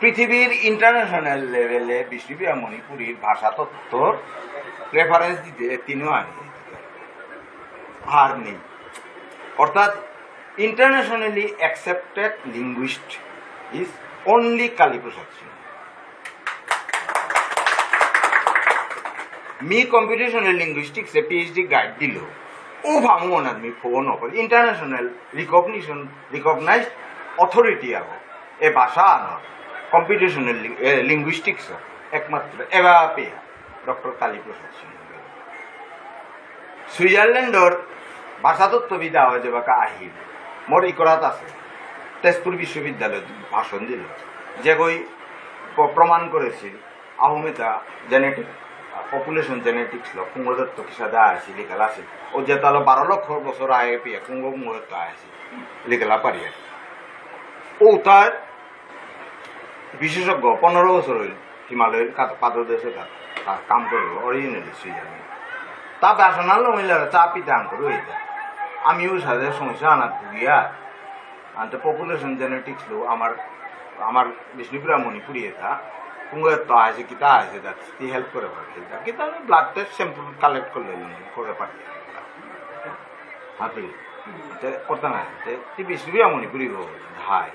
পৃথিবীর ইন্টারন্যাশনাল লেভেলে বিষ্ণুপ্রিয়া মণিপুরীর ভাষা তত্ত্বর রেফারেন্স দিতে তিনিও আনি আর নেই অর্থাৎ internationally accepted linguist is only Kaliprasad Sinha मी कॉम्पिटिशनल लिंग्विस्टिक्स से पीएचडी गाइड दिलो ओ भामु ओनाद मी फोन ओपर इंटरनेशनल रिकॉग्नाइज्ड अथॉरिटी आगो ए भाषा आनो कॉम्पिटिशनल लिंग्विस्टिक्स एकमात्र एवा पे डॉक्टर कालीप्रसाद सिंह সুইজারল্যান্ডর ভাষাতত্ত্ববিদ হয় যে বাকা আহিল মোর ইকরাত আছে তেজপুর বিশ্ববিদ্যালয়ে ভাষণ দিল যে গই প্রমাণ করেছিল আহমেদা জেনেটিক পপুলেশন জেনেটিক্স ল কুঙ্গদত্ত কিসাদা আছে লিখালা আছে ও যে তাহলে 12 লক্ষ বছর আগে পেয়ে কুঙ্গ মুহূর্ত আছে লিখালা পারিয়া ও তার বিশেষজ্ঞ 15 বছর হইল হিমালয়ের পাদদেশে তার কাম করল অরিজিনালি সুইজারল্যান্ড তা ব্যাসনাল মহিলারা চা পিতে আনতে রয়েছে আমিও সাথে সমস্যা আনার ভুগিয়া আনতে পপুলেশন জেনেটিক্স লো আমার বিষ্ণুপ্রিয়া মণিপুরি এটা কুঙ্গত আছে কিতা আছে তি হেল্প করে পারে কিতা ব্লাড টেস্ট স্যাম্পল কালেক্ট করে পারে হাতে করতে না তি বিষ্ণুপ্রিয়া মণিপুরি গো হাই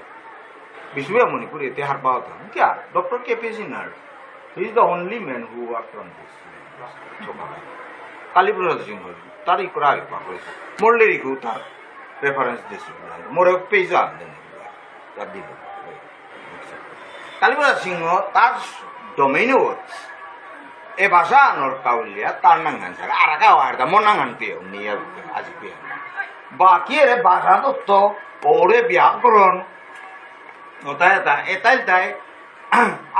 বিষ্ণুপ্রিয়া মণিপুরি এতে হার পাওয়া তো क्या doctor KP Sinha he is the only man who worked on this Kaliprasad Sinha তারই করা হয়েছে মোল্লেরিকেও তার রেফারেন্স দিয়েছিল মোরে পেজ আনলেন তার দিল কালীপ্রসাদ সিংহ তার ডোমেইনও এ ভাষা আনোর কাউলিয়া তার নাঙ্গান ছাড়া আর একা আর মন নাঙ্গান পেয়ে নিয়ে আজি পেয়ে বাকি রে ভাষা তত্ত্ব ওরে ব্যাকরণ এটাই তাই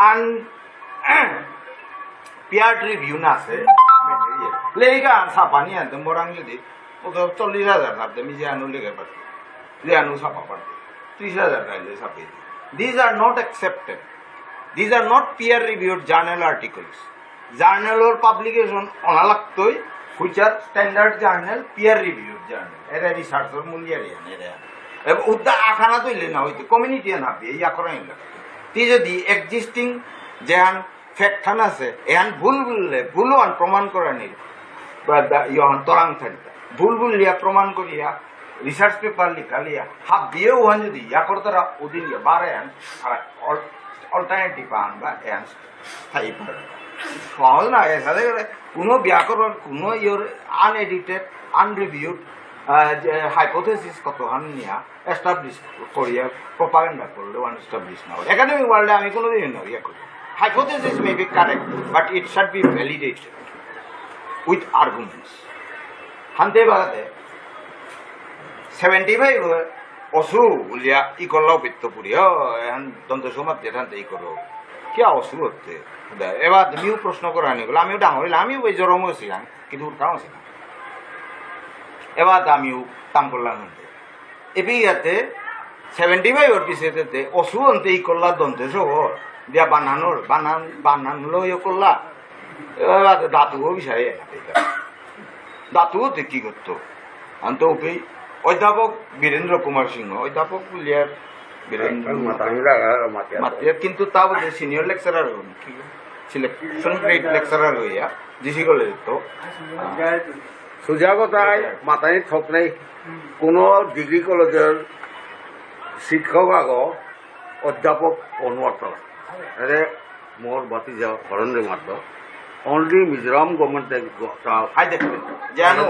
আন পিয়ার রিভিউ না আছে লেখা ছাপানি আনতে মোরাং যদি 40,000 ছাপতে নিজে আনু লেখা পারত যে আনু ছাপা পারত 30,000 টাইলে ছাপে these are not accepted These are not peer-reviewed journal articles. Journal or publication onalaktoi, which are standard journal, peer-reviewed journal. Era research or muliari era. Udda akhana to ilena hoite community an habi ya kora illa. Ti jodi existing jehan fact thana ase ehan bhulwan proman kora nil. Ba yohan torang thanta. Bhul liya proman koriya research paper likaliya habiye ohan jodi ya kortara udin ya barean alternative an ba ehan thai par. সহজ না সাথে কোনো ব্যাকরণ কোনো your unedited আনরিভিউড hypothesis কতখান নিয়া establish করিয়া propaganda করলে one establish না একাডেমিক ওয়ার্ল্ডে আমি কোনোদিন না ইয়া করি hypothesis may be correct but it should be validated with arguments হানতে বাগাতে 75 অসু বলিয়া ই করলাও বিত্তপুরিয়া এখন দন্ত সমাজ যেখানতে ই করো কি অসু হচ্ছে এবার আমিও প্রশ্ন করা নিয়ে গেল আমিও ডাঙর হইলাম আমিও ওই জরম হয়েছিলাম কিন্তু উঠতাম ছিলাম এবার আমিও কাম করলাম এপি ইয়াতে 75 পিছেতে অসু অন্তে ই করলা দন্তে সব দিয়া বানানো ইয়ে করলা এবার দাঁতুও বিষয়ে দাঁতুও কি করতো আন্ত ওপি অধ্যাপক বীরেন্দ্র কুমার সিংহ অধ্যাপক লিয়ার বীরেন্দ্র কিন্তু তা বলতে senior lecturer selection grade lecturer হইয়া জিসি কলেজ তো সোজা কথায় মাতানি থক নাই কোনো ডিগ্রি কলেজের শিক্ষক আগ অধ্যাপক অনুয়াত এরে মোর বাতি যাও হরণে মাত অনলি মিজোরাম গভর্নমেন্ট হাই দেখবে জানো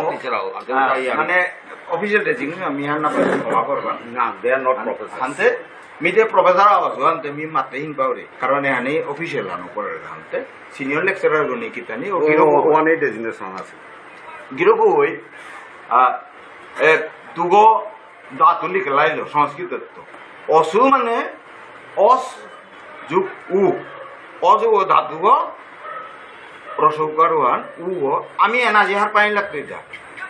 মানে অফিসিয়াল টেচিং আমি আর না ক্ষমা করবা না দে আর নট প্রফেসর হানতে মিতে প্রফেসর আওয়াজ হানতে মি মাতে হিন পাওরে কারণ এখানে অফিসিয়াল আনো পড়ে হানতে সিনিয়র লেকচারার গনি কিতানি ও ওয়ান এ ডেজিগনেশন আছে গিরকো হই দুগো দাতুলি লাইলো সংস্কৃত তো অসু মানে অস যুগ উ অযোগ ধাতুগ प्रसवकार वन वो आम्ही एना जे हार पाणी लागतोय त्या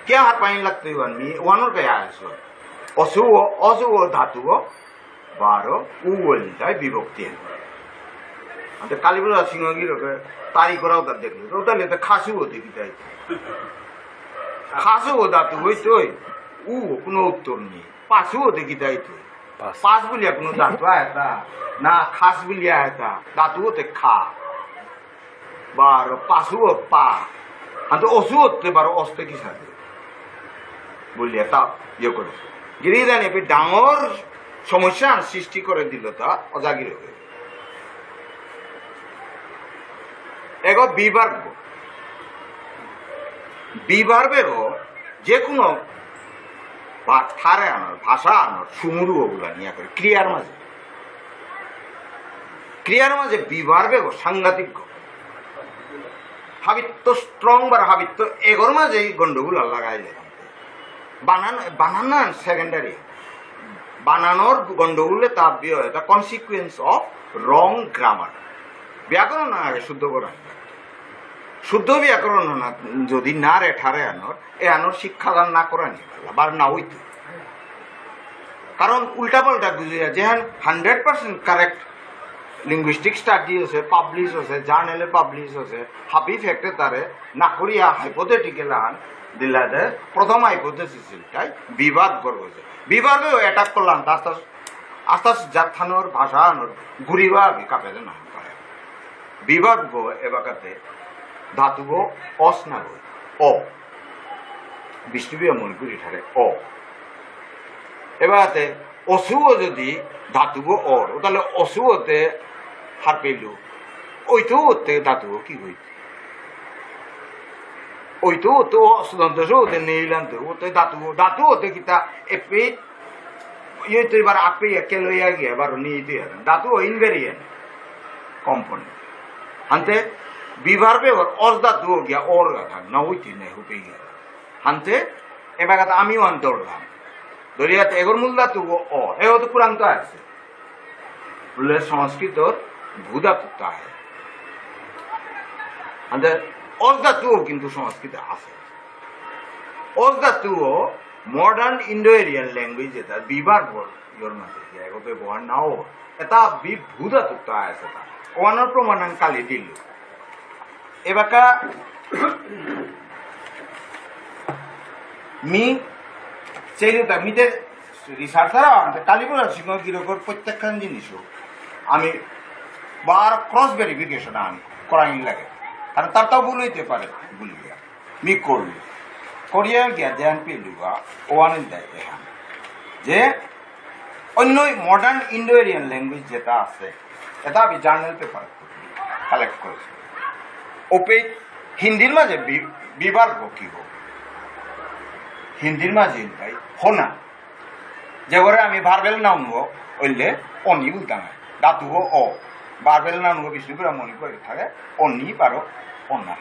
क्या हार पाणी लागतोय वन मी वनर काय आसो असु असु धातु बारो उ वलताय विभक्ती आता कालीपुरा सिंहगिर तारी कराव तर देखले तो तले तर खासू होते की ताई खासू हो धातु होतोय उ কোনো উত্তর নেই পাসু होते की ताई तो पास বলিয়া কোনো ধাতু আয়তা না খাস বলিয়া আয়তা ধাতু होते খা বার পাশু পা হাতে অসু হতে পারো অস্তে কি সাথে বলিয়া তা ইয়ে করে গিরি জানি ডাঙর সমস্যা সৃষ্টি করে দিল তা অজাগির হয়ে এগ বিভার্বেরও যে কোনো থারে আনার ভাষা আনার সুমুরু ওগুলা নিয়ে করে ক্রিয়ার মাঝে বিভার্বেগ সাংঘাতিক হাবিত্য স্ট্রং বার হাবিত্য এগোর মাঝে গন্ডগোল লাগাইলে বানান সেকেন্ডারি বানানোর গন্ডগোলে তাপ বিয়ে হয় the consequence of wrong grammar ব্যাকরণ আগে শুদ্ধ করা শুদ্ধ ব্যাকরণ না যদি না রেঠারে আনোর এ আনোর শিক্ষাদান না করা নিয়ে বার না হইতে কারণ উল্টা পাল্টা বুঝিয়া যেহান 100% কারেক্ট লিঙ্গুইস্টিক স্টাডি আছে পাবলিশ আছে জার্নালে পাবলিশ আছে হাবি ফ্যাক্টে তারে না করিয়া হাইপোথেটিক্যাল আন দিলাতে প্রথম হাইপোথেসিসটাই বিবাদ করবে বিবাদেও অ্যাটাক করলাম আস্তে আস্তে জাথানোর ভাষা আনোর ঘুরিবা কাপে না পারে বিবাদ গো এবাকাতে ধাতু গো অস না গো অ বিষ্ণুপ্রিয়া মণিপুরি ঠারে অ এবারে অসুও যদি ধাতু গো অর তাহলে অসুওতে হার পেলু ওইতো ওতে ধাতু কি হইত ওইতো তো সুদন্ত ওতে নেইলান্ত ওতে ধাতু ওতে কিতা এপে ইয়ে তো এবার আপে একে লইয়া গিয়া এবার নিতে ধাতু ইনভেরিয়েন্ট কম্পোনেন্ট হানতে বিভার্বে অস ধাতু গিয়া অর গাথা না হইতে নেই হুপে গিয়া হানতে এবার কথা আমিও আন দৌড়লাম দরিয়াতে এগোর মূল ধাতু অ এও তো পুরান্ত আছে বলে সংস্কৃতর ভূধাতুটা আছে অস ধাতুও কিন্তু সংস্কৃতে আছে অস ধাতুও মডার্ন ইন্ডো এরিয়ান ল্যাঙ্গুয়েজ এটা বিভার ইয়র মাঝে এগো ব্যবহার নাও এটা ভূধাতুটা আছে ওয়ানোর প্রমাণাং কালি দিল এবাকা মি সেইটা মিতে রিসার্চার কালীপুরা সিংহ গিরকর প্রত্যেকখান জিনিসও আমি বার ক্রস ভেরিফিকেশন আনি করাই লাগে কারণ তারটাও ভুল হইতে পারে ভুল গিয়া মি করলি করিয়া গিয়া ধ্যান পেলু বা ওয়ানের দেয় এখানে যে অন্য মডার্ন ইন্ডো এরিয়ান ল্যাঙ্গুয়েজ যেটা আছে এটা আমি জার্নাল পেপার কালেক্ট করেছি ওপে হিন্দির মাঝে বিভাগ কি হোক হিন্দির মাঝে তাই হোনা যে করে আমি ভার্বেল নাউন গো ওইলে অনি বলতাম ধাতু গো অ ভার্বেল নাউন গো বিষ্ণুপুরা মণিপুরে থাকে অনি পারো অনা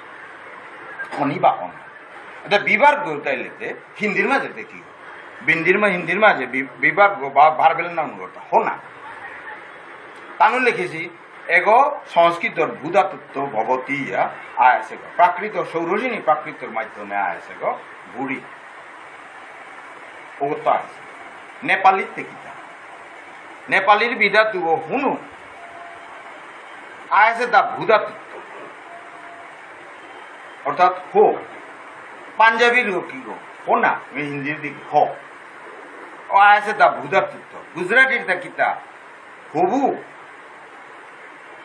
অনি বা অনা এটা বিভাগ গো তাইলেতে হিন্দির মাঝে দেখি হিন্দির মাঝে বিভাগ গো বা ভার্বেল নাউন গোটা হোনা তানু লিখেছি এগো সংস্কৃতর ভূধাতত্ব ভবতী আয়াসে গো প্রাকৃত সৌরজনী প্রাকৃতর মাধ্যমে আয়াসে গো বুড়ি ও তো আছে নেপালির থেকে নেপালির বিধাতু হুনু আয়াসে দা ভূধাতত্ব অর্থাৎ হো পাঞ্জাবির হো কি গো হো না হিন্দির দিকে হ ও আয়াসে দা ভূধাতত্ব গুজরাটির তা কিতা হবু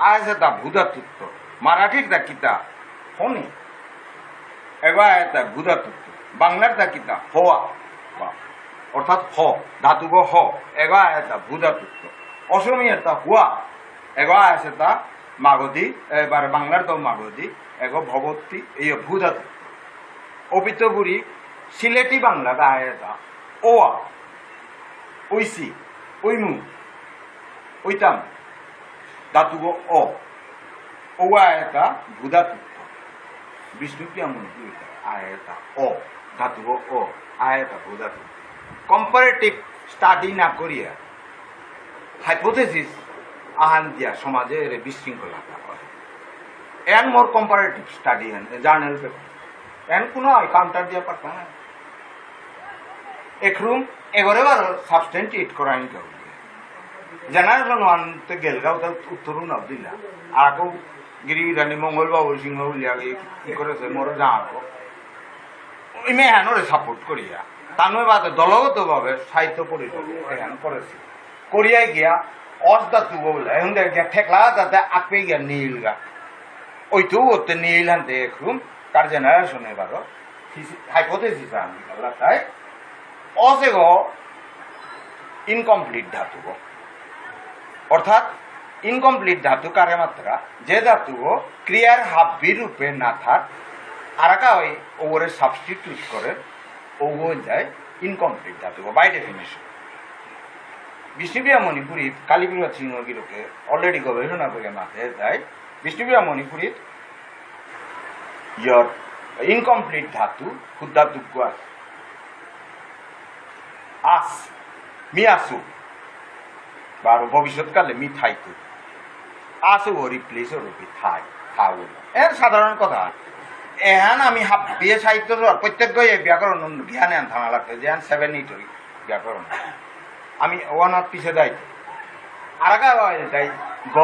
আয়াসে দা ভূধাতত্ব মারাঠির তা কিতা হনি এবার তা ভূধাতত্ব বাংলার তা কিতা হওয়া অর্থাৎ হ ধাতু হ এগা এটা ভূধাতত্ব অসমীয়ার তা হুয়া এগা আছে তা মাগধী এবার বাংলার তো মাগধী এগো ভবতী এই ভূধাতত্ব অপিতপুরী সিলেটি বাংলা তা ওয়া ওইসি ওইমু ওইতাম ধাতু অ ওয়া এটা ভূধাতত্ব বিষ্ণুপ্রিয়া মণিপুরি আয়তা অ ধাতু অ আয়তা ভূধাতত্ব কম্পারেটিভ স্টাডি না করিয়া হাইপোথেসিস আহান দিয়া সমাজের বিশৃঙ্খলতা হয় এন মোর কম্পারেটিভ স্টাডি জার্নাল পেপার এন কোনো কাউন্টার দিয়া পারতাম না একরুম এগরে বার সাবস্টেন্টিয়েট করাই নিতে হবে জেনারেশন ওয়ানতে গেলগাঁও তার উত্তরও নাম দিলা আর আকৌ গিরিরানী মঙ্গলবাবু সিংহ উলিয়া কি করেছে মোর জানাবো ইমে হ্যানরে সাপোর্ট করিয়া তানই বাদে দলগতভাবে সাহিত্য পরিষদ এখান করেছি করিয়াই গিয়া অসদাতু বলে এখন গিয়া ঠেকলা তাতে আপে গিয়া নীল গা ওইটু ওতে নীল হানতে একরুম কার জেনারেশন এবারও হাইপোথেসিস আনি গেলা তাই অসে গো ইনকমপ্লিট ধাতু গো অর্থাৎ ইনকমপ্লিট ধাতু কারে মাত্রা যে ধাতু গো ক্রিয়ার হাব্বি রূপে না থাক আরাকা ওই ওরে সাবস্টিটিউট করে ও যায় ইনকমপ্লিট ধাতু বাই ডেফিনেশন বিষ্ণুপ্রিয়া মণিপুরী কালীপুরা সিংহগিরকে অলরেডি গবেষণা করে মাথায় যায় বিষ্ণুপ্রিয়া মণিপুরী ইয়র ইনকমপ্লিট ধাতু ক্ষুদ্ধাতুজ্ঞ আছে আস মি আসু বা ভবিষ্যৎকালে মি থাইতু আসু ও রিপ্লেস ও রূপে থাই থাউ এর সাধারণ কথা এহান আমি হাবিয়ে সাহিত্য প্রত্যেক ব্যাকরণ জ্ঞানে থানা লাগতো যেহান 7-8 ব্যাকরণ আমি ওয়ান হাত পিছে যাই আরাকা যাই গ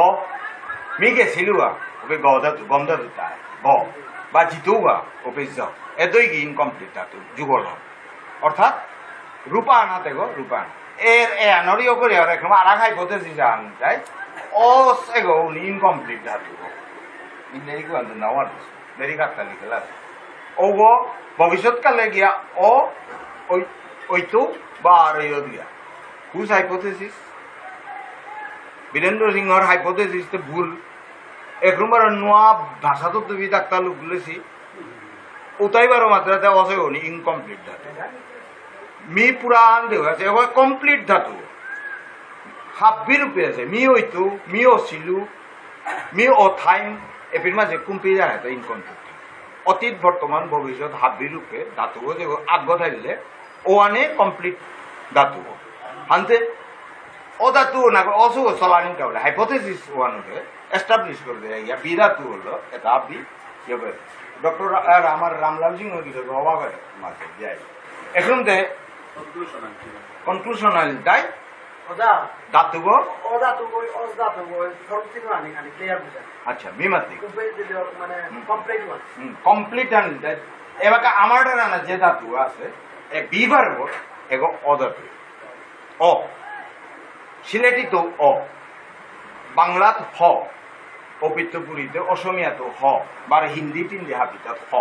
মি গেছিলুয়া ওকে গন্ধ দুটা গ বা জিতুয়া ওপে যাও এদই কি ইনকমপ্লিট ধাতু যুগল অর্থাৎ রূপায়ণ হাতে গো রূপায়ণ এর এনরিও করে এখন আরাকাই পদ্ধতি যান যাই ও সে গো ইনকমপ্লিট ধাতু গো ইন্ডিয়ারি কো আন্দো নাওয়া দেরি কাটতা লিখলা ও গো ভবিষ্যৎকালে গিয়া ও ওইতো বা আর দিয়া হুজ হাইপোথেসিস বীরেন্দ্র সিংহর হাইপোথেসিস তো ভুল একরুমার নোয়া ভাষা তো তুমি ডাক্তার লোক বলেছি ওটাইবারও মাত্রাতে অসে হনি ইনকমপ্লিট ধাতু মি পুরান দেহ আছে কমপ্লিট ধাতু হাব্বি রূপে আছে মি হইতো মি ও সিলু মি ও থাইম এপির মাঝে কুম্পি যায় তো ইনকমপ্লিট অতীত বর্তমান ভবিষ্যৎ হাব্বি রূপে ধাতু যে আগ্য থাকলে ওয়ানে কমপ্লিট ধাতু হানতে ও ধাতু না অসু চলানি কাবলে হাইপোথেসিস ওয়ানকে এস্টাবলিশ করে দেয় ইয়া বি ধাতু হলো এটা আবি ডক্টর আমার রামলাল সিংহ কিছু অবাক হয় মাঝে যাই এখন কনক্লুশনাল তাই ধাতু গো মানে আচ্ছা বিমাত্রিক কমপ্লিট কমপ্লিট এবার আমার রানা যে ধাতু আছে বিবার এগো অধাতু অ সিলেটি তো অ বাংলাত হ অপিত্তপুরীতে অসমীয়াতো হ বা হিন্দি টিন্দি হাবিতাত হ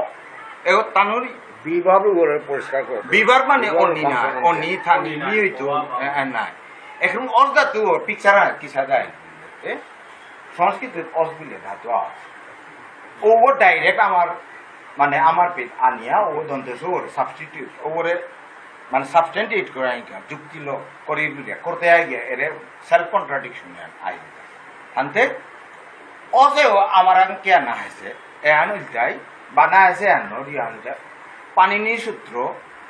এগো তানুরি বিভাগ পরিষ্কার করে বিবার মানে অনি না অনি থানি হইতো নাই এখন অর্ধাতু পিকচার কিসা যায় সংস্কৃতের অসবিলে ধাতু আছে ও ডাইরেক্ট আমার মানে আমার পেট আনিয়া ও দন্তেছ ওর সাবস্টিটিউট ওরে মানে সাবস্টেন্টিউট করে আইকা যুক্তি করে করতে গিয়ে এর সেলফ কন্ট্রাডিকশন আই আনতে অসেও আমার কে না হয়েছে এহান উল্টাই বানা আছে এহান পানিনির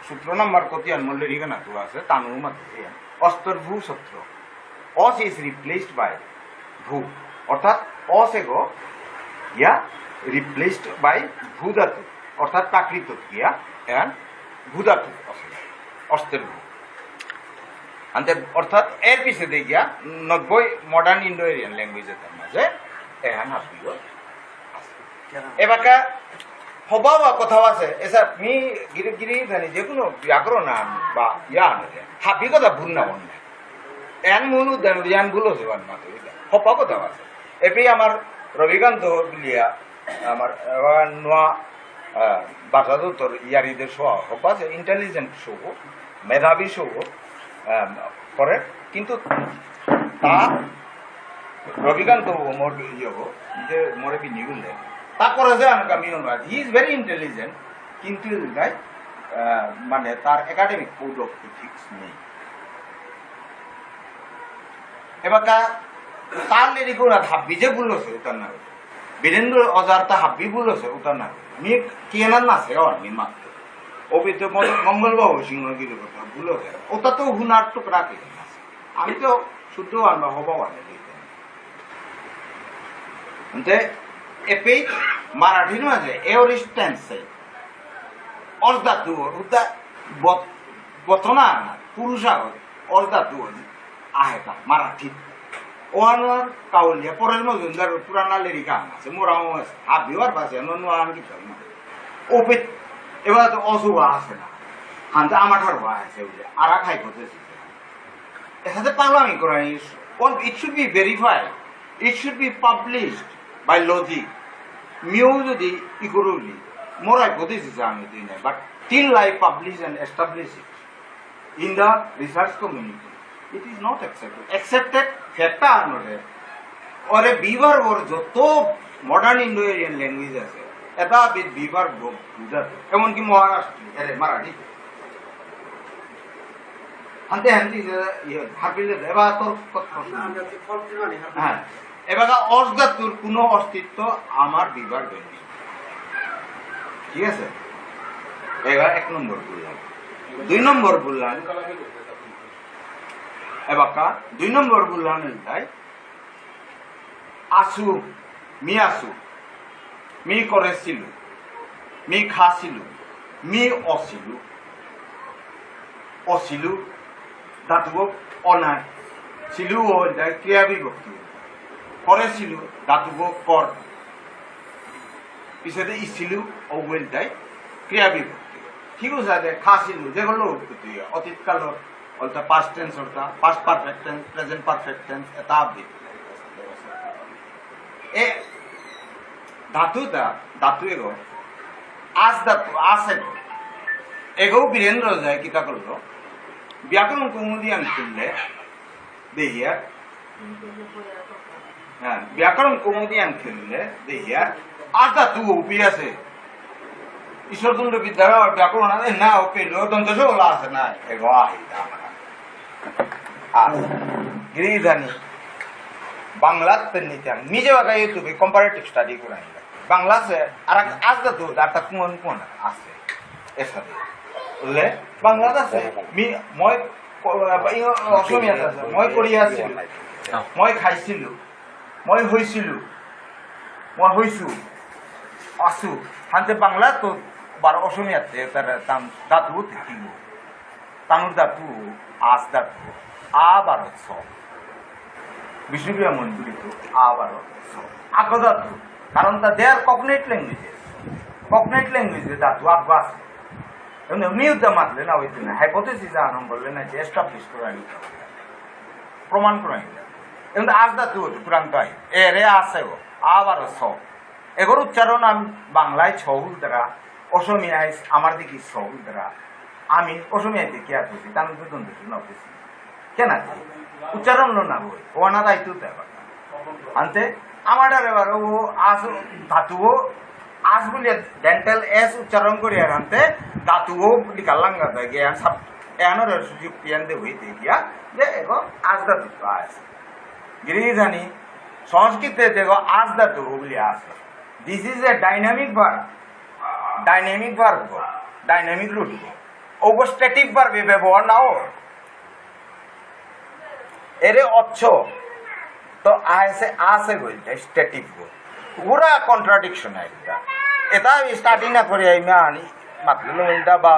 সূত্র নম্বর কত মূল্য রিগানা তো আছে তানু মাত্র অস্তর ভূ সূত্র অস ইজ রিপ্লেসড বাই ভূ অর্থাৎ অসেগো ইয়া রিপ্লেসড বাই ভূধাতু অর্থাৎ প্রাকৃত ক্রিয়া এন্ড ভূধাতু অস্তের ভূ অর্থাৎ এর পিছিয়ে দেখিয়া 90 মডার্ন ইন্ডো এরিয়ান ল্যাঙ্গুয়েজের মাঝে এহান হাসিল এবারকা হবা বা কথাও আছে এসব মি গিরি গিরি জানি যে কোনো ব্যাকরণ বা ইয়া আনে হাবি কথা ভুল না মনে এন মূল জ্ঞান ভুল হচ্ছে মাত্র হবা কথাও আছে এপি আমার রবিকান্ত বিলিয়া আমার নোয়া বাসাদুতর ইয়ারিদের শো হবা আছে ইন্টেলিজেন্ট শো মেধাবী শো করে কিন্তু তা রবিকান্ত মোর ইয়ে যে মোরে বিনিয়োগ দেয় তারপরে যে আমি হি ইজ ভেরি ইন্টেলিজেন্ট কিন্তু মানে তার একাডেমিক কোড অফ এথিক্স নেই এবার তার লেডিকো হাব্বি যে বলছে উতার না বীরেন্দ্র অজার তা হাব্বি বলছে উতার না আমি কেনার না আছে আমি মাত্র অপিত মঙ্গলবাবু সিংহগিরি কথা বলছে ওটা তো হুনার টুকরা কে আমি তো শুদ্ধ আনবা হবা মানে এপে মারাঠির মাঝে এওরিশ টেন্সে অর্ধাতু উদা বতনা পুরুষা অর্ধাতু আহেতা মারাঠি ওয়ানোর কাউলিয়া পরের মজুমদার পুরানা লেরিকা আছে মোরাও আছে হাবিওয়ার পাশে নোয়ান কি চল ওপে এবার তো অসুবা আছে না হান্তে আমার ঠারবা আছে বুঝে আরা খাই করতেছি এর সাথে পাগলামি করাই it should be verified it should be published by logic মিও যদি ইকোরুলি মোরাই বদিছে আমি দিই না but till I publish and establish it in the research community it is not accepted ফ্যাক্টটা আনরে ওরে বিভার ওর যত মডার্ন ইন্ডো এরিয়ান ল্যাঙ্গুয়েজ আছে এটা বিভার বুঝাতে এমনকি মহারাষ্ট্র এরে মারাঠি হান্তে হান্তি হাবিলে এবার তোর হ্যাঁ এবার অর্ধাতুর কোনো অস্তিত্ব আমার বিভার বেশি ঠিক আছে এবার 1 নম্বর বললাম 2 নম্বর বললাম এবার 2 নম্বর বললাম তাই আসু মি করেছিল মি খাছিল মি অছিলু ধাতু অনায় ছিল ও ক্রিয়া বিভক্তি করেছিল ধাতু কর পিছনে ইছিল ও ওয়েলটাই ক্রিয়া বিভক্তি ঠিক আছে খাছিল যেগুলো অতীতকাল অর্থাৎ পাস্ট টেন্স অর্থাৎ past perfect tense present perfect tense এটা আবৃত এ ধাতু এগো আজ ধাতু আছে এগো বীরেন্দ্র যায় কিতা করলো ব্যাকরণ কৌমুদি আমি খুললে দেখিয়া হ্যাঁ ব্যাকরণ কৌমুদি আমি খুললে দেখিয়া আজ ধাতু উপি আছে ঈশ্বরচন্দ্র বিদ্যালয় ব্যাকরণ আছে না ওকে দন্তস ওলা আছে না এগো আহিতা গিরিধানী বাংলাতে নিতাম নিজে বাগা ইউটিউবে কম্পারেটিভ স্টাডি করে বাংলা আছে আর আজ ধাতু আর কোন আছে এর সাথে বললে বাংলাত আছে মই অসমীয়াত আছে মই কৰি আছিলো মই খাইছিলো মই হৈছিলো মই হৈছো আছো হান্তে বাংলাত তো বার অসমীয়াতে তার ধাতু থাকিব তানুর ধাতু আজ ধাতু আবার স বিষ্ণুপ্রিয়া মণিপুরি তো আবার স আকদাতু কারণ তা দেয়ার কগনেট ল্যাঙ্গুয়েজে ধাতু আগ্রহ আছে এমনি উদ্যা মাতলে না হইতে না হাইপোথেসিস আরম্ভ করলে না যে এস্টাবলিশ করা প্রমাণ করা এমনি আজ ধাতু হতো পুরান্ত এরে আছে আবার স এগোর উচ্চারণ আমি বাংলায় ছহুল দ্বারা অসমিয়ায় আমার দিকে ছহুল দ্বারা আমি অসমিয়ায় দেখি আর করছি তার মধ্যে দ্বন্দ্ব নকেছি কেন আছে উচ্চারণ না বই ও না দায়িত্ব দেওয়া আনতে আমার এবার ও আস ধাতুও আস বলে ডেন্টাল এস উচ্চারণ করি আর আনতে ধাতুও লিখালাঙ্গা দেয় গিয়ে সব এনার সুযোগ পিয়ান দে হইতে গিয়া যে এগো আস ধাতু আছে গিরি জানি সংস্কৃতে দেখো আস ধাতু বলি আস this is a dynamic verb dynamic root ওগো স্ট্যাটিক ভার্বে ব্যবহার নাও এরে অচ্ছ তো আসে বলতে স্ট্যাটিক পুরা কন্ট্রাডিকশন এটা স্টার্টিং না করে আনি মাতলে এটা বা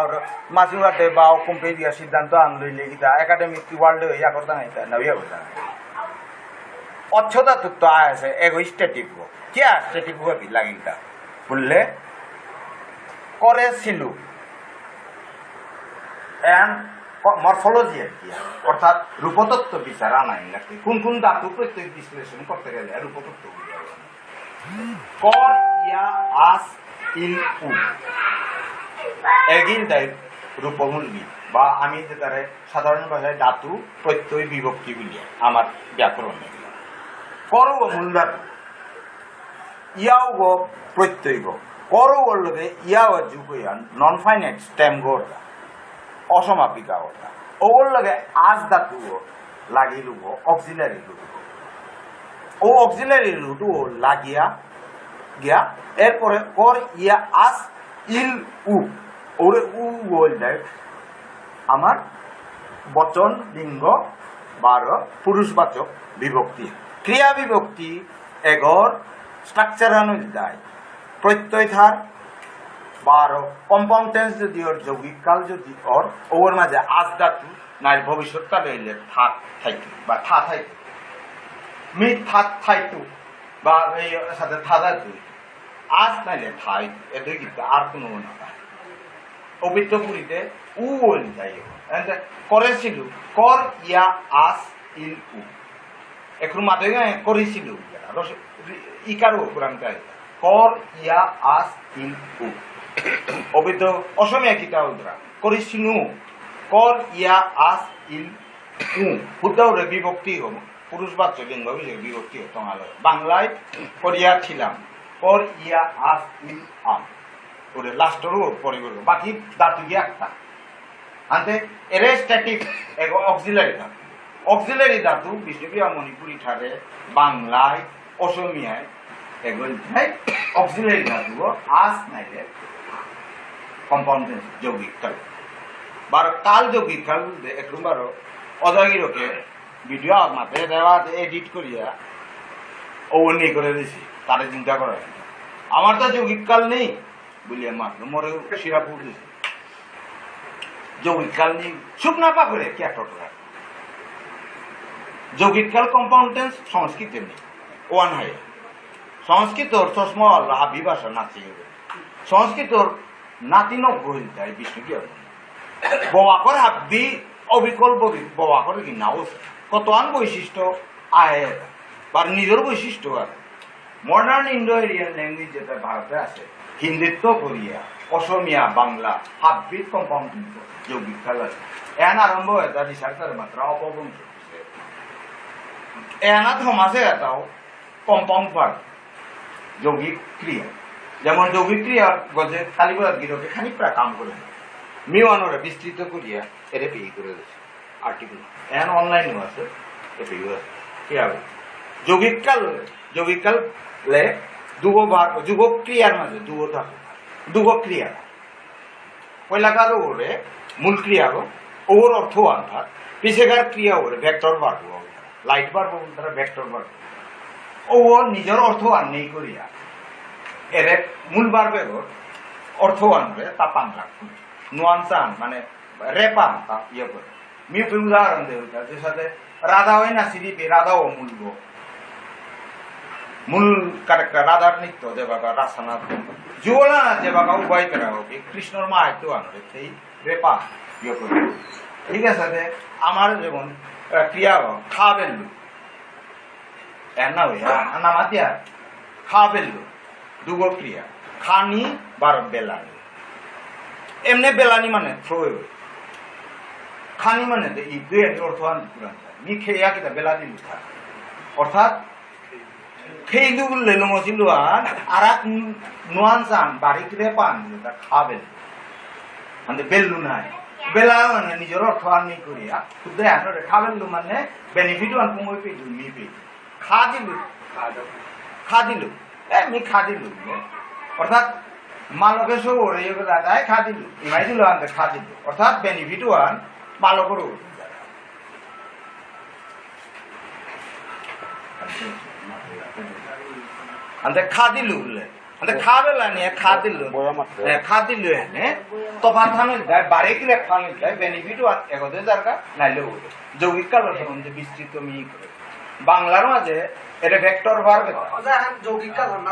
মাসুঘাটে বা কোম্পানি দিয়া সিদ্ধান্ত আনলইলে কিতা একাডেমিক ওয়ার্ল্ডে ইয়া করতে নাই না ইয়া করতে নাই অচ্ছতা তো আছে এগো স্ট্যাটিক क्या स्टैटिक কি লাগিটা বললে করেছিল এন্ড মরফোলজি আর কি অর্থাৎ রূপতত্ত্ব বিচার আনাই লাগবে কোন ধাতু প্রত্যেক বিশ্লেষণ করতে গেলে রূপতত্ত্ব কর ইয়া আস ইল উ এগিন টাইপ রূপমূল্যী বা আমি যেটারে সাধারণ ভাষায় ধাতু প্রত্যয় বিভক্তি বলি আমার ব্যাকরণে করো মূল ধাতু ইয়াও গো প্রত্যয় গো করো বললে ইয়াও যুগ নন ফাইনাইট স্টেম গোটা অসমাপিকা ওটা ওর লগে আজ ধাতু লাগিয়ে লুব অক্সিলারি রুট ও অক্সিলারি রুট ও লাগিয়া গিয়া এরপরে কর ইয়া আস ইল উ ওরে উ বলতে আমার বচন লিঙ্গ বার পুরুষবাচক বিভক্তি ক্রিয়া বিভক্তি এগর স্ট্রাকচার অনুযায়ী প্রত্যয় থার বারো কম্পাউন্ড টেন্স যদি ওর যৌগিক কাল যদি ওর মাঝে আজ ধাতু নাই ভবিষ্যৎকালে এলে থাক থাইতু বা থা থাইতু মিট থাক থাইতু বা এই সাথে থা ধাতু আজ নাইলে থাই এদের কিন্তু আর কোনো না অবিদ্যপুরীতে উ বল যাই করেছিল কর ইয়া আস ইল উ এখন মাঠে করেছিল ইকারও পুরান কর ইয়া আস ইল উ অবৈধ অসমীয়া কিতা উদ্রা করিসিনু কর ইয়া আস ইল উ শুদ্ধরে বিভক্তি হব পুরুষবাচ্য লিঙ্গ বিভক্তি হতো বাংলায় করিয়া ছিলাম কর ইয়া আস ইল আম ওরে লাস্টেরও পরিবর্তন বাকি ধাতু গিয়ে একটা আনতে এরে স্ট্যাটিক এগো অক্সিলারি ধাতু বিষ্ণুপ্রিয়া মণিপুরি ঠারে বাংলায় অসমিয়ায় এগুলো অক্সিলারি ধাতু আস নাইলে কম্পাউন্ড যৌগিক কাল বার কাল যৌগিক কাল একদম বারো অজাগিরকে ভিডিও মাতে দেওয়া এডিট করিয়া ওনি করে দিছি তারে চিন্তা করে আমার তো যৌগিক কাল নেই বলিয়া মাত্র মরে শিরাপুর দিছি যৌগিক কাল নেই সুখ না পা করে কে টোটা যৌগিক কাল কম্পাউন্ড টেন্স সংস্কৃতে নেই ওয়ান হাই সংস্কৃত চশমা হাবি ভাষা নাচি সংস্কৃতর নাতিন গহিল যায় বিষ্ণুপ্রিয়া ববাকর হাবি অবিকল্প ববাকর কি নাও কত আন বৈশিষ্ট্য আহে বা নিজের বৈশিষ্ট্য আছে মডার্ন ইন্ডো এরিয়ান ল্যাঙ্গুয়েজ যেটা ভারতে আছে হিন্দিত্ব কোরিয়া অসমিয়া বাংলা হাববিট কম্পাউন্ড যৌগিক কাল আছে এন আরম্ভ হয় তার রিসার্চারের মাত্রা অপবংশ এনাথ সমাজে এটাও কম্পাউন্ড ভার্ব যৌগিক ক্রিয়া যেমন যৌগিক ক্রিয়া গজে কালীবাদ গিরকে খানিকটা কাম করে মিওয়ানোরে বিস্তৃত করিয়া এর পেয়ে করে দিয়েছে আর্টিকেল এন অনলাইনেও আছে এ পেয়ে আছে কি হবে যৌগিক কাল লে দুগো ভার্ব যুগক ক্রিয়ার মাঝে দুগো থাকে দুগো ক্রিয়া পয়লাকার ওরে মূল ক্রিয়া ওর অর্থ আনথার পিছেকার ক্রিয়া ওরে ভেক্টর ভার্ব লাইট ভার্ব তারা ভেক্টর ভার্ব ও নিজের অর্থ আন নেই করিয়া এর মূল ভার্বে অর্থ আনবে তা পান রাখুন নোয়ান্সান মানে রেপান তা ইয়ে করে मी उदाहरण देऊ त्याच्यासाठी राधा होय ना सिरिपी राधा हो मूल राधार नृत्य जे बाबा रासना जुळला ना जे बाबा उभा करा की কৃষ্ণর মা একটু আনরে সেই রেপা ইয়ে করে ঠিক আছে যে আমার যেমন ক্রিয়া খাবেলু এর না হইয়া নামাতিয়া খাবেলু দুগো ক্রিয়া খানি বার বেলানি এমনি বেলানি মানে থ্রো খানি মানে এই দুই অর্থাৎ মি খেয়া কিতা বেলানি লুথা অর্থাৎ খেইলু বললে নমছিলুয়ান আর এক নুয়ানসান বাড়ি কিরে পান খাবেন মানে বেললু নাই বেলা মানে নিজের অর্থ আনি করিয়া শুদ্ধ আনরে খাবেলু মানে বেনিফিট ওয়ান কমই পেইলু মি পেইলু খা দিলু মি খা দিলু অর্থাৎ মালকে সব ওরে এগুলা যায় খা দিলু ইমাই দিলু আনতে খা দিলু অর্থাৎ বেনিফিট ওয়ান মালকর अंत खादिलु बोले अंत खाबेला ने खादिलु है तफात थाने जाय बारे किले खाने जाय बेनिफिट एगोदे जारका नाइले बोले যৌগিক কালার সম্বন্ধে বিস্তৃত মি করে বাংলার মাঝে এটা ভেক্টর ভার্ব এটা যৌগিক কালার না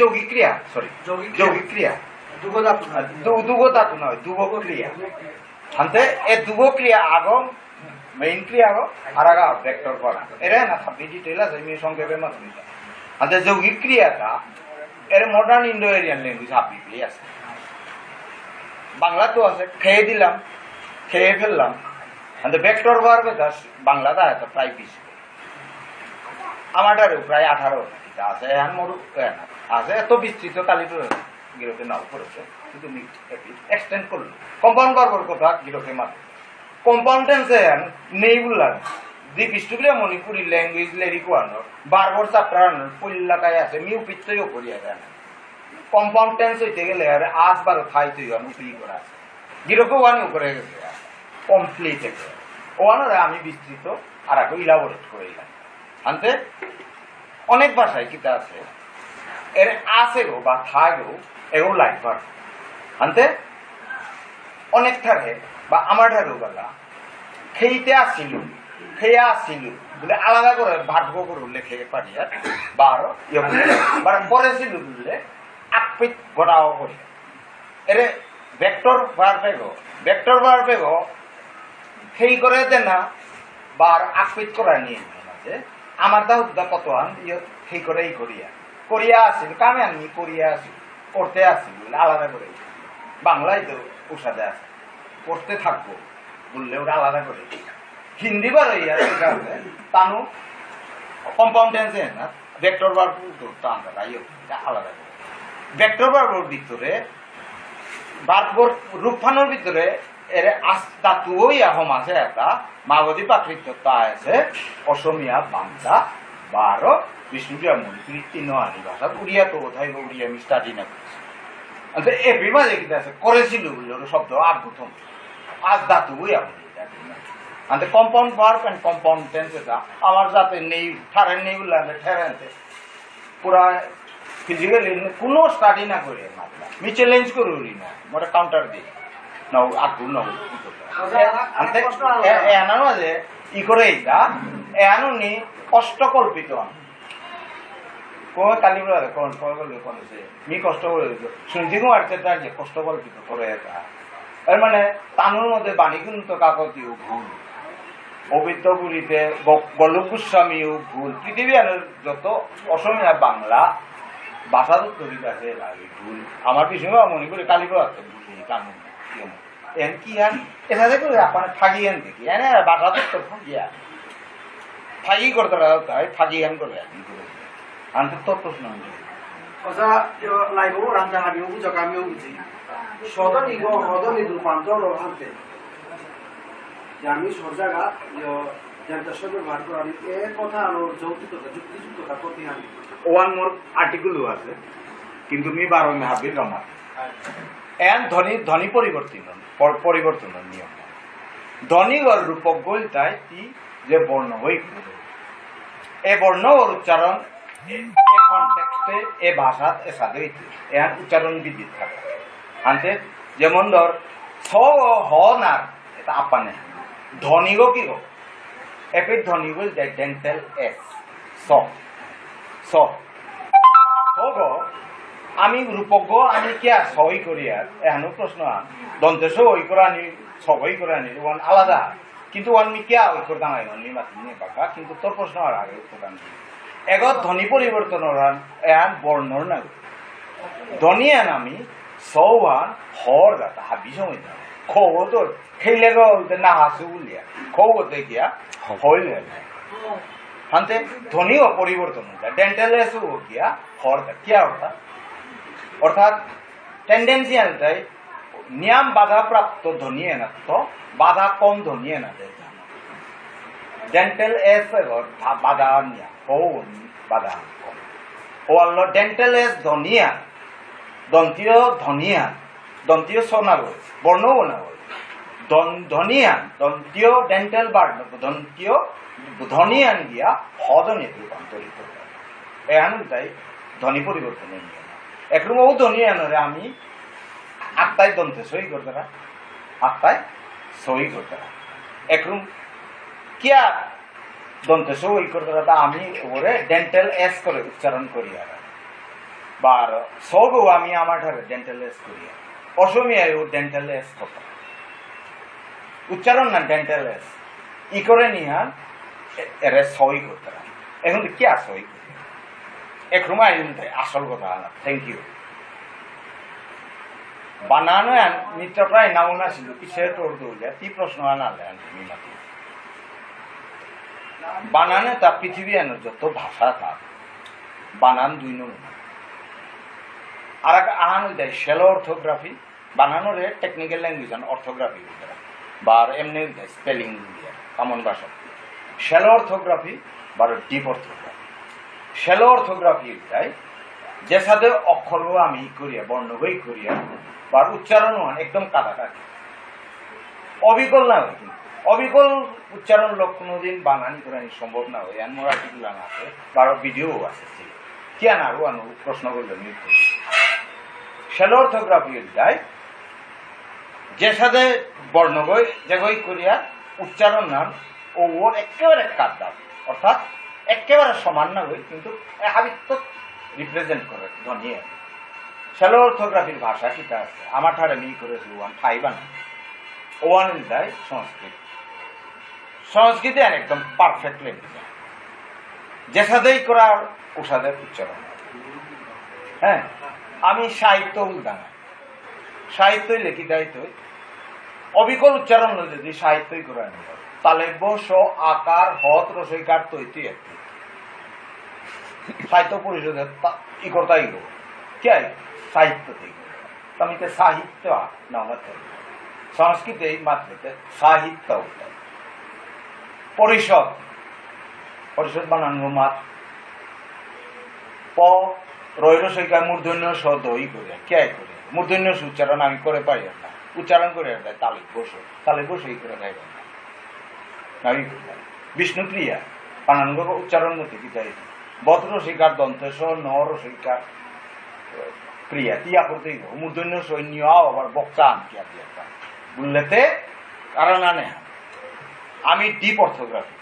যৌগিক ক্রিয়া সরি যৌগিক ক্রিয়া দুগো ধাতু না দুগো ক্রিয়া अंत ए दुगो क्रिया আগম মেইন ক্রিয়া আর আগা ভেক্টর ভার্ব এরা না সব ডিটেইল আছে মি সংক্ষেপে মত দিই अंत যৌগিক ক্রিয়াটা এর মডার্ন ইন্ডো এরিয়ান ল্যাঙ্গুয়েজ হাবিবলি আছে বাংলা তো আছে খেয়ে দিলাম খেয়ে ফেললাম अंत ভেক্টর ভার্ব এটা বাংলাটা আছে প্রায় 20 আমারটারও প্রায় 18 আছে এখন মোর আছে এত বিস্তৃত কালিপুর গিরকে নাও করেছে কিন্তু মি এক্সটেন্ড করলো কম্পাউন্ড ভার্বের কথা গিরকে মাত্র কম্পাউন্ড টেন্সে নেই বললাম Bishnupriya Manipuri language lyric one বারবার চাপ্টার পল্লাকায় আছে মিউ পিত্তইও করিয়া দেন কম্পাউন্ড টেন্স হইতে গেলে আর আজ বার থাই তুই অনুপ্রি করা আছে গিরকো ওয়ানও করে গেছে কমপ্লিট আছে ওয়ানরে আমি বিস্তৃত আর আগে ইলাবোরেট করিলাম আনতে অনেক ভাষায় কিতা আছে এর আছে গো বা থাগো এও লাইক ভার্ব আনতে অনেক থাকে বা আমার ধারো গলা খেইতে আসিল খেয়া আসিল বলে আলাদা করে ভার্ব করে লেখে পারি আর বারো বার পরে ছিল বললে আকপিত গড়াও করি এর ভেক্টর ভার্বে গো খেই করে দে না বার আকপিত করা নিয়ে মাঝে আমার দাও কত আন খেই করেই করিয়া আসিল কামে আমি করিয়া আসিল করতে আসিল বলে আলাদা করে বাংলায় তো উষাদে আছে করতে থাকবো বললে ওরা আলাদা করে হিন্দি বার হইয়া তানু কম্পাউন্ড টেন্সে না ভেক্টর ভার্ব তো আমরা আলাদা করে ভেক্টর ভার্বর ভিতরে ভার্বর রূপফানোর ভিতরে এর ধাতু হইয়া হম আছে একটা মাগধী প্রাকৃততা আছে অসমীয়া বাংলা বারো বিষ্ণুপ্রিয়া মণিপুরি তিন আনি ভাষা উড়িয়া তো কোথায় উড়িয়া আমি স্টাডি না করছি এপ্রিল মাঝে কি আছে করেছিল বললো শব্দ আর প্রথম আজ ধাতু হইয়া अंत compound verb and compound tense এটা আমার যাতে নেই ঠারেন নেই বললে ঠেরানতে পুরা ফিজিক্যালি কোনো স্টাডি না করে মাত্রা মি চ্যালেঞ্জ করুলি না মোটা কাউন্টার দি নাও আগু নাও अंत এনা মাঝে ই করে এটা এনো নি কষ্টকল্পিত কো কালিবরা কোন কোনছে মি কষ্ট করে শুনছি কো আর্চেটা যে কষ্টকল্পিত করে এটা এর মানে তানুর মধ্যে বাণী কিন্তু কাকতিও ভুল অবিদ্যপুরীতে গোলক গোস্বামীও ভুল পৃথিবীর যত অসমীয়া বাংলা ভাষা তৈরি আছে ভুল আমার পিছনে মনে করি কালিপুর ভুল কানুন এন কি আন এসাথে করে আপনার ফাঁকি আন দেখি এনে ভাষা তো ফাঁকিয়া ফাঁকি করতে তাই ফাঁকি আন করে আনতে তো প্রশ্ন cosa io laivo randa mi uso cambio usi সদনি গো হদনি রূপান্তর হতে আমি সরজাগা io জানতে সবে বার করে আমি এই কথা আর যৌক্তিকতা যুক্তিযুক্ততা প্রতি আমি ওয়ান মোর আর্টিকেল আছে কিন্তু মি বারো মে হাবির রমা এন ধ্বনি পরিবর্তন নিয়ম ধ্বনি আর রূপক বলতাই কি যে বর্ণ হই এই বর্ণ আর উচ্চারণ এই কনটেক্সটে এই ভাষা এর সাথে এর উচ্চারণ বিধি থাকে আনতে যেমন ধর হ হ না এটা আপানে ধনিগো কি গো এপিট ধনিগো ডেন্টাল এস স স গো আমি রূপজ্ঞ আমি কিয়া সই করি আর এহানো প্রশ্ন দন্তেশ ওই করে আনি সবই করে আনি ওয়ান আলাদা কিন্তু ওয়ান মি কিয়া ওই করে দাঁড়াই অন্য মাতিনি বাবা কিন্তু তোর প্রশ্ন আর আগে উত্তর দাঁড়ান এগত ধ্বনি পরিবর্তন এহান বর্ণর না ধ্বনি আন আমি সৌহান হর গাতা হাবি সময় খৌ তো খেলে গো না হাসু বলিয়া খৌ গিয়া হইলে হান্তে ধ্বনিও পরিবর্তন হয়ে যায় ডেন্টাল এসও গিয়া হর কিয়া অর্থাৎ টেন্ডেন্সি আনটাই নিয়ম বাধাপ্রাপ্ত ধ্বনি এনাত্ম বাধা কম ধ্বনি এনাতে ডেন্টাল এস বাধা নিয়া ও বাধা কম ও আল্লাহ ডেন্টাল এস ধ্বনিয়া দন্তীয় ধনিয়া দন্তীয় সোনাগো বর্ণও না ধনিয়ান দন্তীয় ডেন্টাল বার্ড দন্তীয় ধনিয়ান গিয়া হদনে রূপান্তরিত এহান তাই ধ্বনি পরিবর্তনের নিয়ম একরকম ও ধনিয়ানরে আমি আত্মায় দন্তে সই করতে না আত্মায় সই করতে না একরকম কিয়া দন্তে সই করতে না আমি ওরে ডেন্টাল এস করে উচ্চারণ করি আর বার সগো আমি আমার ঠারে ডেন্টাল এস করি অসমিয়ায় ও ডেন্টাল এস কথা উচ্চারণ না ডেন্টাল এস ই করে নিহান এরে সই করতে না এখন কি সই করি একরকম আইন আসল কথা না থ্যাংক ইউ বানানো মিত্র প্রায় নামনা ছিল কিসের তোর দৌড়া কি প্রশ্ন আনালেন তুমি নাকি বানানে তা পৃথিবী আনার যত ভাষা থাক বানান দুই নমুনা আর এক আহান দেয় শ্যালো অর্থোগ্রাফি বানানোর টেকনিক্যাল ল্যাঙ্গুয়েজ অর্থোগ্রাফি বা এমনি স্পেলিং দিয়ে কমন ভাষা শ্যালো অর্থোগ্রাফি বা ডিপ অর্থোগ্রাফি শ্যালো অর্থোগ্রাফি দেয় যে সাথে অক্ষর আমি করিয়া বর্ণগই করিয়া বা উচ্চারণ একদম কাটাকাটি অবিকল না হয় কিন্তু অবিকল উচ্চারণ লোক কোনোদিন বানানি করে সম্ভব না হয় এমন আর্টিকেল আছে বা ভিডিও আছে কেন আরো প্রশ্ন করলে মৃত্যু শ্যালো অর্থোগ্রাফি দেয় যে সাথে বর্ণগই যেগই করিয়া উচ্চারণ নাম ও ওর একেবারে কাটদাম অর্থাৎ একেবারে সমান না হই কিন্তু হাবিত্ব রিপ্রেজেন্ট করে ধনিয়ে শ্যালো অর্থোগ্রাফির ভাষা কিটা আছে আমার ঠারে মি করেছি ওয়ান ফাইবান ওয়ান দেয় সংস্কৃত সংস্কৃতি একদম পারফেক্ট ল্যাঙ্গুয়েজ যে সাথেই করার ও সাথে উচ্চারণ হ্যাঁ আমি সাহিত্য উদানা সাহিত্য লেখি দায়িত্ব অবিকল উচ্চারণ যদি সাহিত্যই করে নিল তাহলে বস আকার হত রসইকার তৈরি একটি সাহিত্য পরিষদের ই করতাই গো কে সাহিত্য থেকে আমি তো সাহিত্য না সংস্কৃতে মাত্রতে সাহিত্য পরিষদ পরিষদ বানানো মাত প রসইকার মূর্ধন্য স দই করে কে করে মূর্ধন্য উচ্চারণ আমি করে পাই না উচ্চারণ করে দেয় তালে বসে এই করে দেয় না বিষ্ণুপ্রিয়া বানান উচ্চারণ মধ্যে কি তাই বত্র শিকার দন্তেশ নর শিকার প্রিয়া তিয়া করতেই মূর্ধন্য সৈন্য আবার বক্তা আনকি বললেতে কারণ আনে আমি ডিপ অর্থোগ্রাফি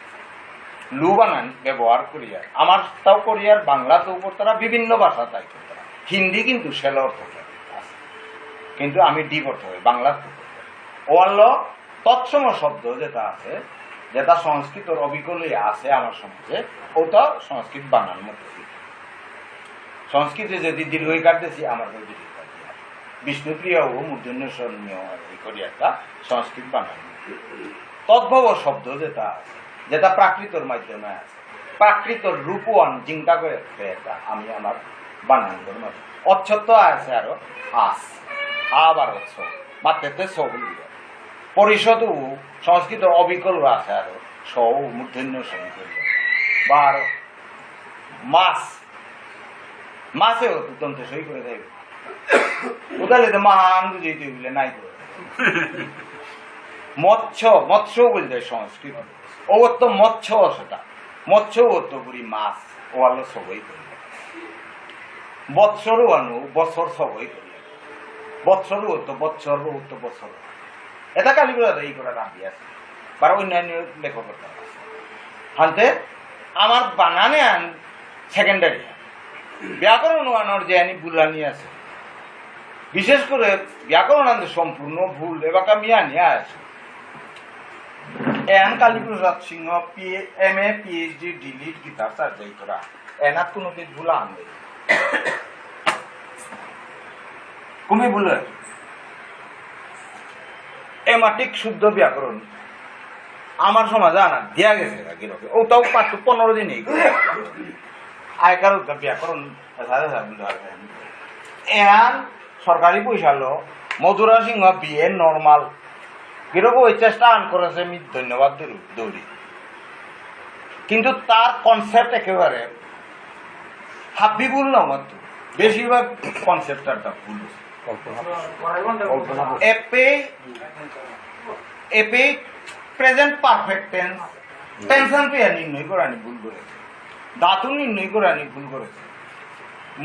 লু বানান ব্যবহার করি আমার তাও করি আর বাংলাতেও করতারা বিভিন্ন ভাষা তাই করতারা হিন্দি কিন্তু শ্যালো অর্থোগ্রাফি আছে কিন্তু আমি ডিপ অর্থোগ্রাফি বাংলাতে ওয়াল্ল তৎসম শব্দ যেটা আছে যেটা সংস্কৃতর অবিকলে আছে আমার সমাজে ওটা সংস্কৃত বানান মতো সংস্কৃতে যদি দীর্ঘইকার দিয়েছি আমার দীর্ঘইকার দিয়া বিষ্ণুপ্রিয়া ও মূর্ধন্য স্বর্ণীয় করি একটা সংস্কৃত বানান তদ্ভব শব্দ যেটা আছে যেটা প্রাকৃতর মাধ্যমে আছে প্রাকৃতর রূপওয়ান চিন্তা করে একটা আমি আমার বানান করবো অচ্ছত্ব আছে আরো আস আবার অচ্ছ মাত্রে সবল পরিষদও সংস্কৃত অবিকল আছে আরো সৌ মূর্ধন্য সই করি বা আরো মাছ মাছেও তন্ত্র সই করে দেয় কোথালে তো মান বুঝেই বলে নাই করে মৎস্য বলতে সংস্কৃত ও তো মৎস্য সেটা মৎস্য ও তো পুরি মাছ ও আলো সবই করি বৎসরও আনু বছর সবই করি বৎসরও তো বৎসর ও তো বছর এটা কালী করে এই করে রাখি আছে বা অন্যান্য লেখকতা হানতে আমার বানানে আন সেকেন্ডারি ব্যাকরণ আনার যে আনি বুলানি আছে বিশেষ করে ব্যাকরণ আনতে সম্পূর্ণ ভুল এবার আমি আনিয়া আছে এন কালীপ্রসাদ সিংহ MA PhD delete Gita surgery করা এনার কোনো কিছু ভুলা আনবে কমে ভুলে এমাটিক শুদ্ধ ব্যাকরণ আমার সমাজে আনা দেয়া গেছে ওটাও 15 দিনই আয়কার ব্যাকরণ এহান সরকারি পয়সা লো মধুরা সিংহ BA নর্মাল কিরকম ওই চেষ্টা আন করেছে আমি ধন্যবাদ দৌড়ি কিন্তু তার কনসেপ্ট একেবারে হাব্বি ভুল না মাত্র বেশিরভাগ কনসেপ্টটা ভুল এপে প্রেজেন্ট পারফেক্ট টেন্স টেনশন পেয়ে নির্ণয় করে আনি ভুল করেছে ধাতু নির্ণয় করে আনি ভুল করেছে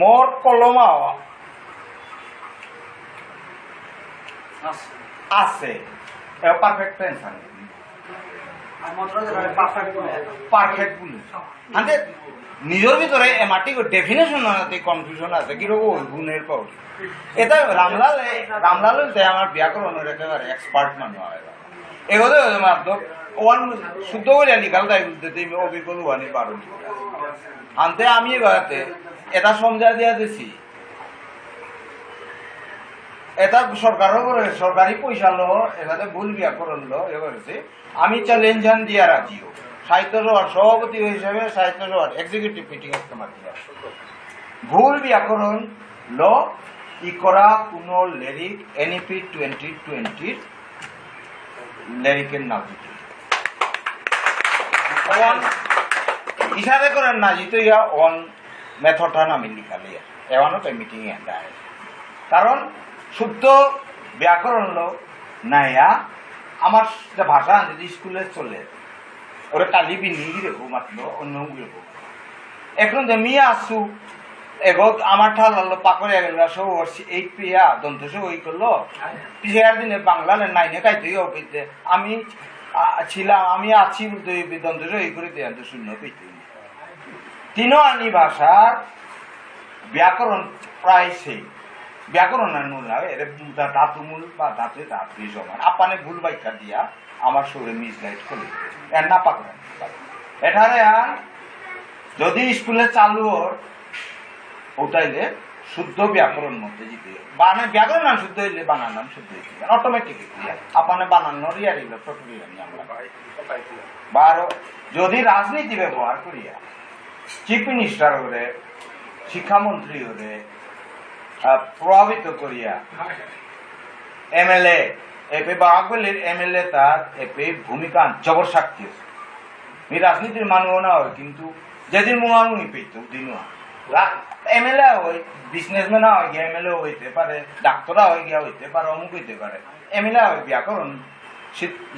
মোর কলমা আছে পারফেক্ট টেন্স আনি পারফেক্ট ভুল আনতে নিজের ভিতরে এমাটি ডেফিনেশন আছে কনফিউশন আছে কিরকম গুণের পাউরি এটা রামলাল আমার ব্যাকরণের একেবারে এক্সপার্ট মানুষ হয় এগুলো মাত্র ওয়ান শুদ্ধ করে লিখাল তাই বলতে অভিজ্ঞ হওয়ানি পারো আনতে আমি এবারে এটা সমঝা দিয়া দিছি এটা সরকারও করে সরকারি পয়সা লো এটাতে ভুল ব্যাকরণ লো এ করেছে আমি চ্যালেঞ্জ দিয়া রাজিও সাহিত্য সভার সভাপতি হিসেবে সাহিত্য সভার এক্সিকিউটিভ মিটিং এর ভুল ব্যাকরণ ল ই করা কোন লিরিক NEP 2020 লিরিকের নাম দিতে ইশারে করেন না জিতো ইয়া অন মেথডটা নামে লিখালে এমনও তো মিটিং এ কারণ শুদ্ধ ব্যাকরণ লো নাইয়া আমার যে ভাষা যদি স্কুলে চলে ওরা কালি বিনিয়োগ রেখো মাত্র অন্য রেখো এখন যে মিয়া আসু এগো আমার ঠাল পাকড়ে গেল সব 8 পেয়া দন্ত সে ওই করলো পিছিয়ে দিনে বাংলা 9 কাইতেই হইতে আমি ছিলাম আমি আছি বলতে দন্ত সে ওই করে দেন তো শূন্য পেতে তিনো আনি ভাষার ব্যাকরণ প্রায় সেই ব্যাকরণ ধাতু মূল বা ধাতু ধাতু সমান আপানে ভুল ব্যাখ্যা দিয়া আমার শরীরে মিসগাইড করে এর না পাকড়া এখানে যদি স্কুলে চালু ওটাইলে শুদ্ধ ব্যাকরণ মধ্যে জিতে ব্যাকরণ নাম শুদ্ধ হইলে বানান নাম শুদ্ধ হইতে অটোমেটিক আপনার বানানোর ইয়ারিল প্রক্রিয়া নিয়ে আমরা বারো যদি রাজনীতি ব্যবহার করিয়া চিফ মিনিস্টার হলে শিক্ষামন্ত্রী হলে প্রভাবিত করিয়া MLA এপে বাগলির MLA তার এপে ভূমিকা জবর সাক্ষী রাজনীতির মানুষ না হয় কিন্তু যেদিন মুহামুহি পেত দিনও MLA হয় বিজনেসম্যান হয় গিয়া MLA হইতে পারে ডাক্তাররা হয়ে গিয়া হইতে পারে অমুক হইতে পারে MLA হয় ব্যাকরণ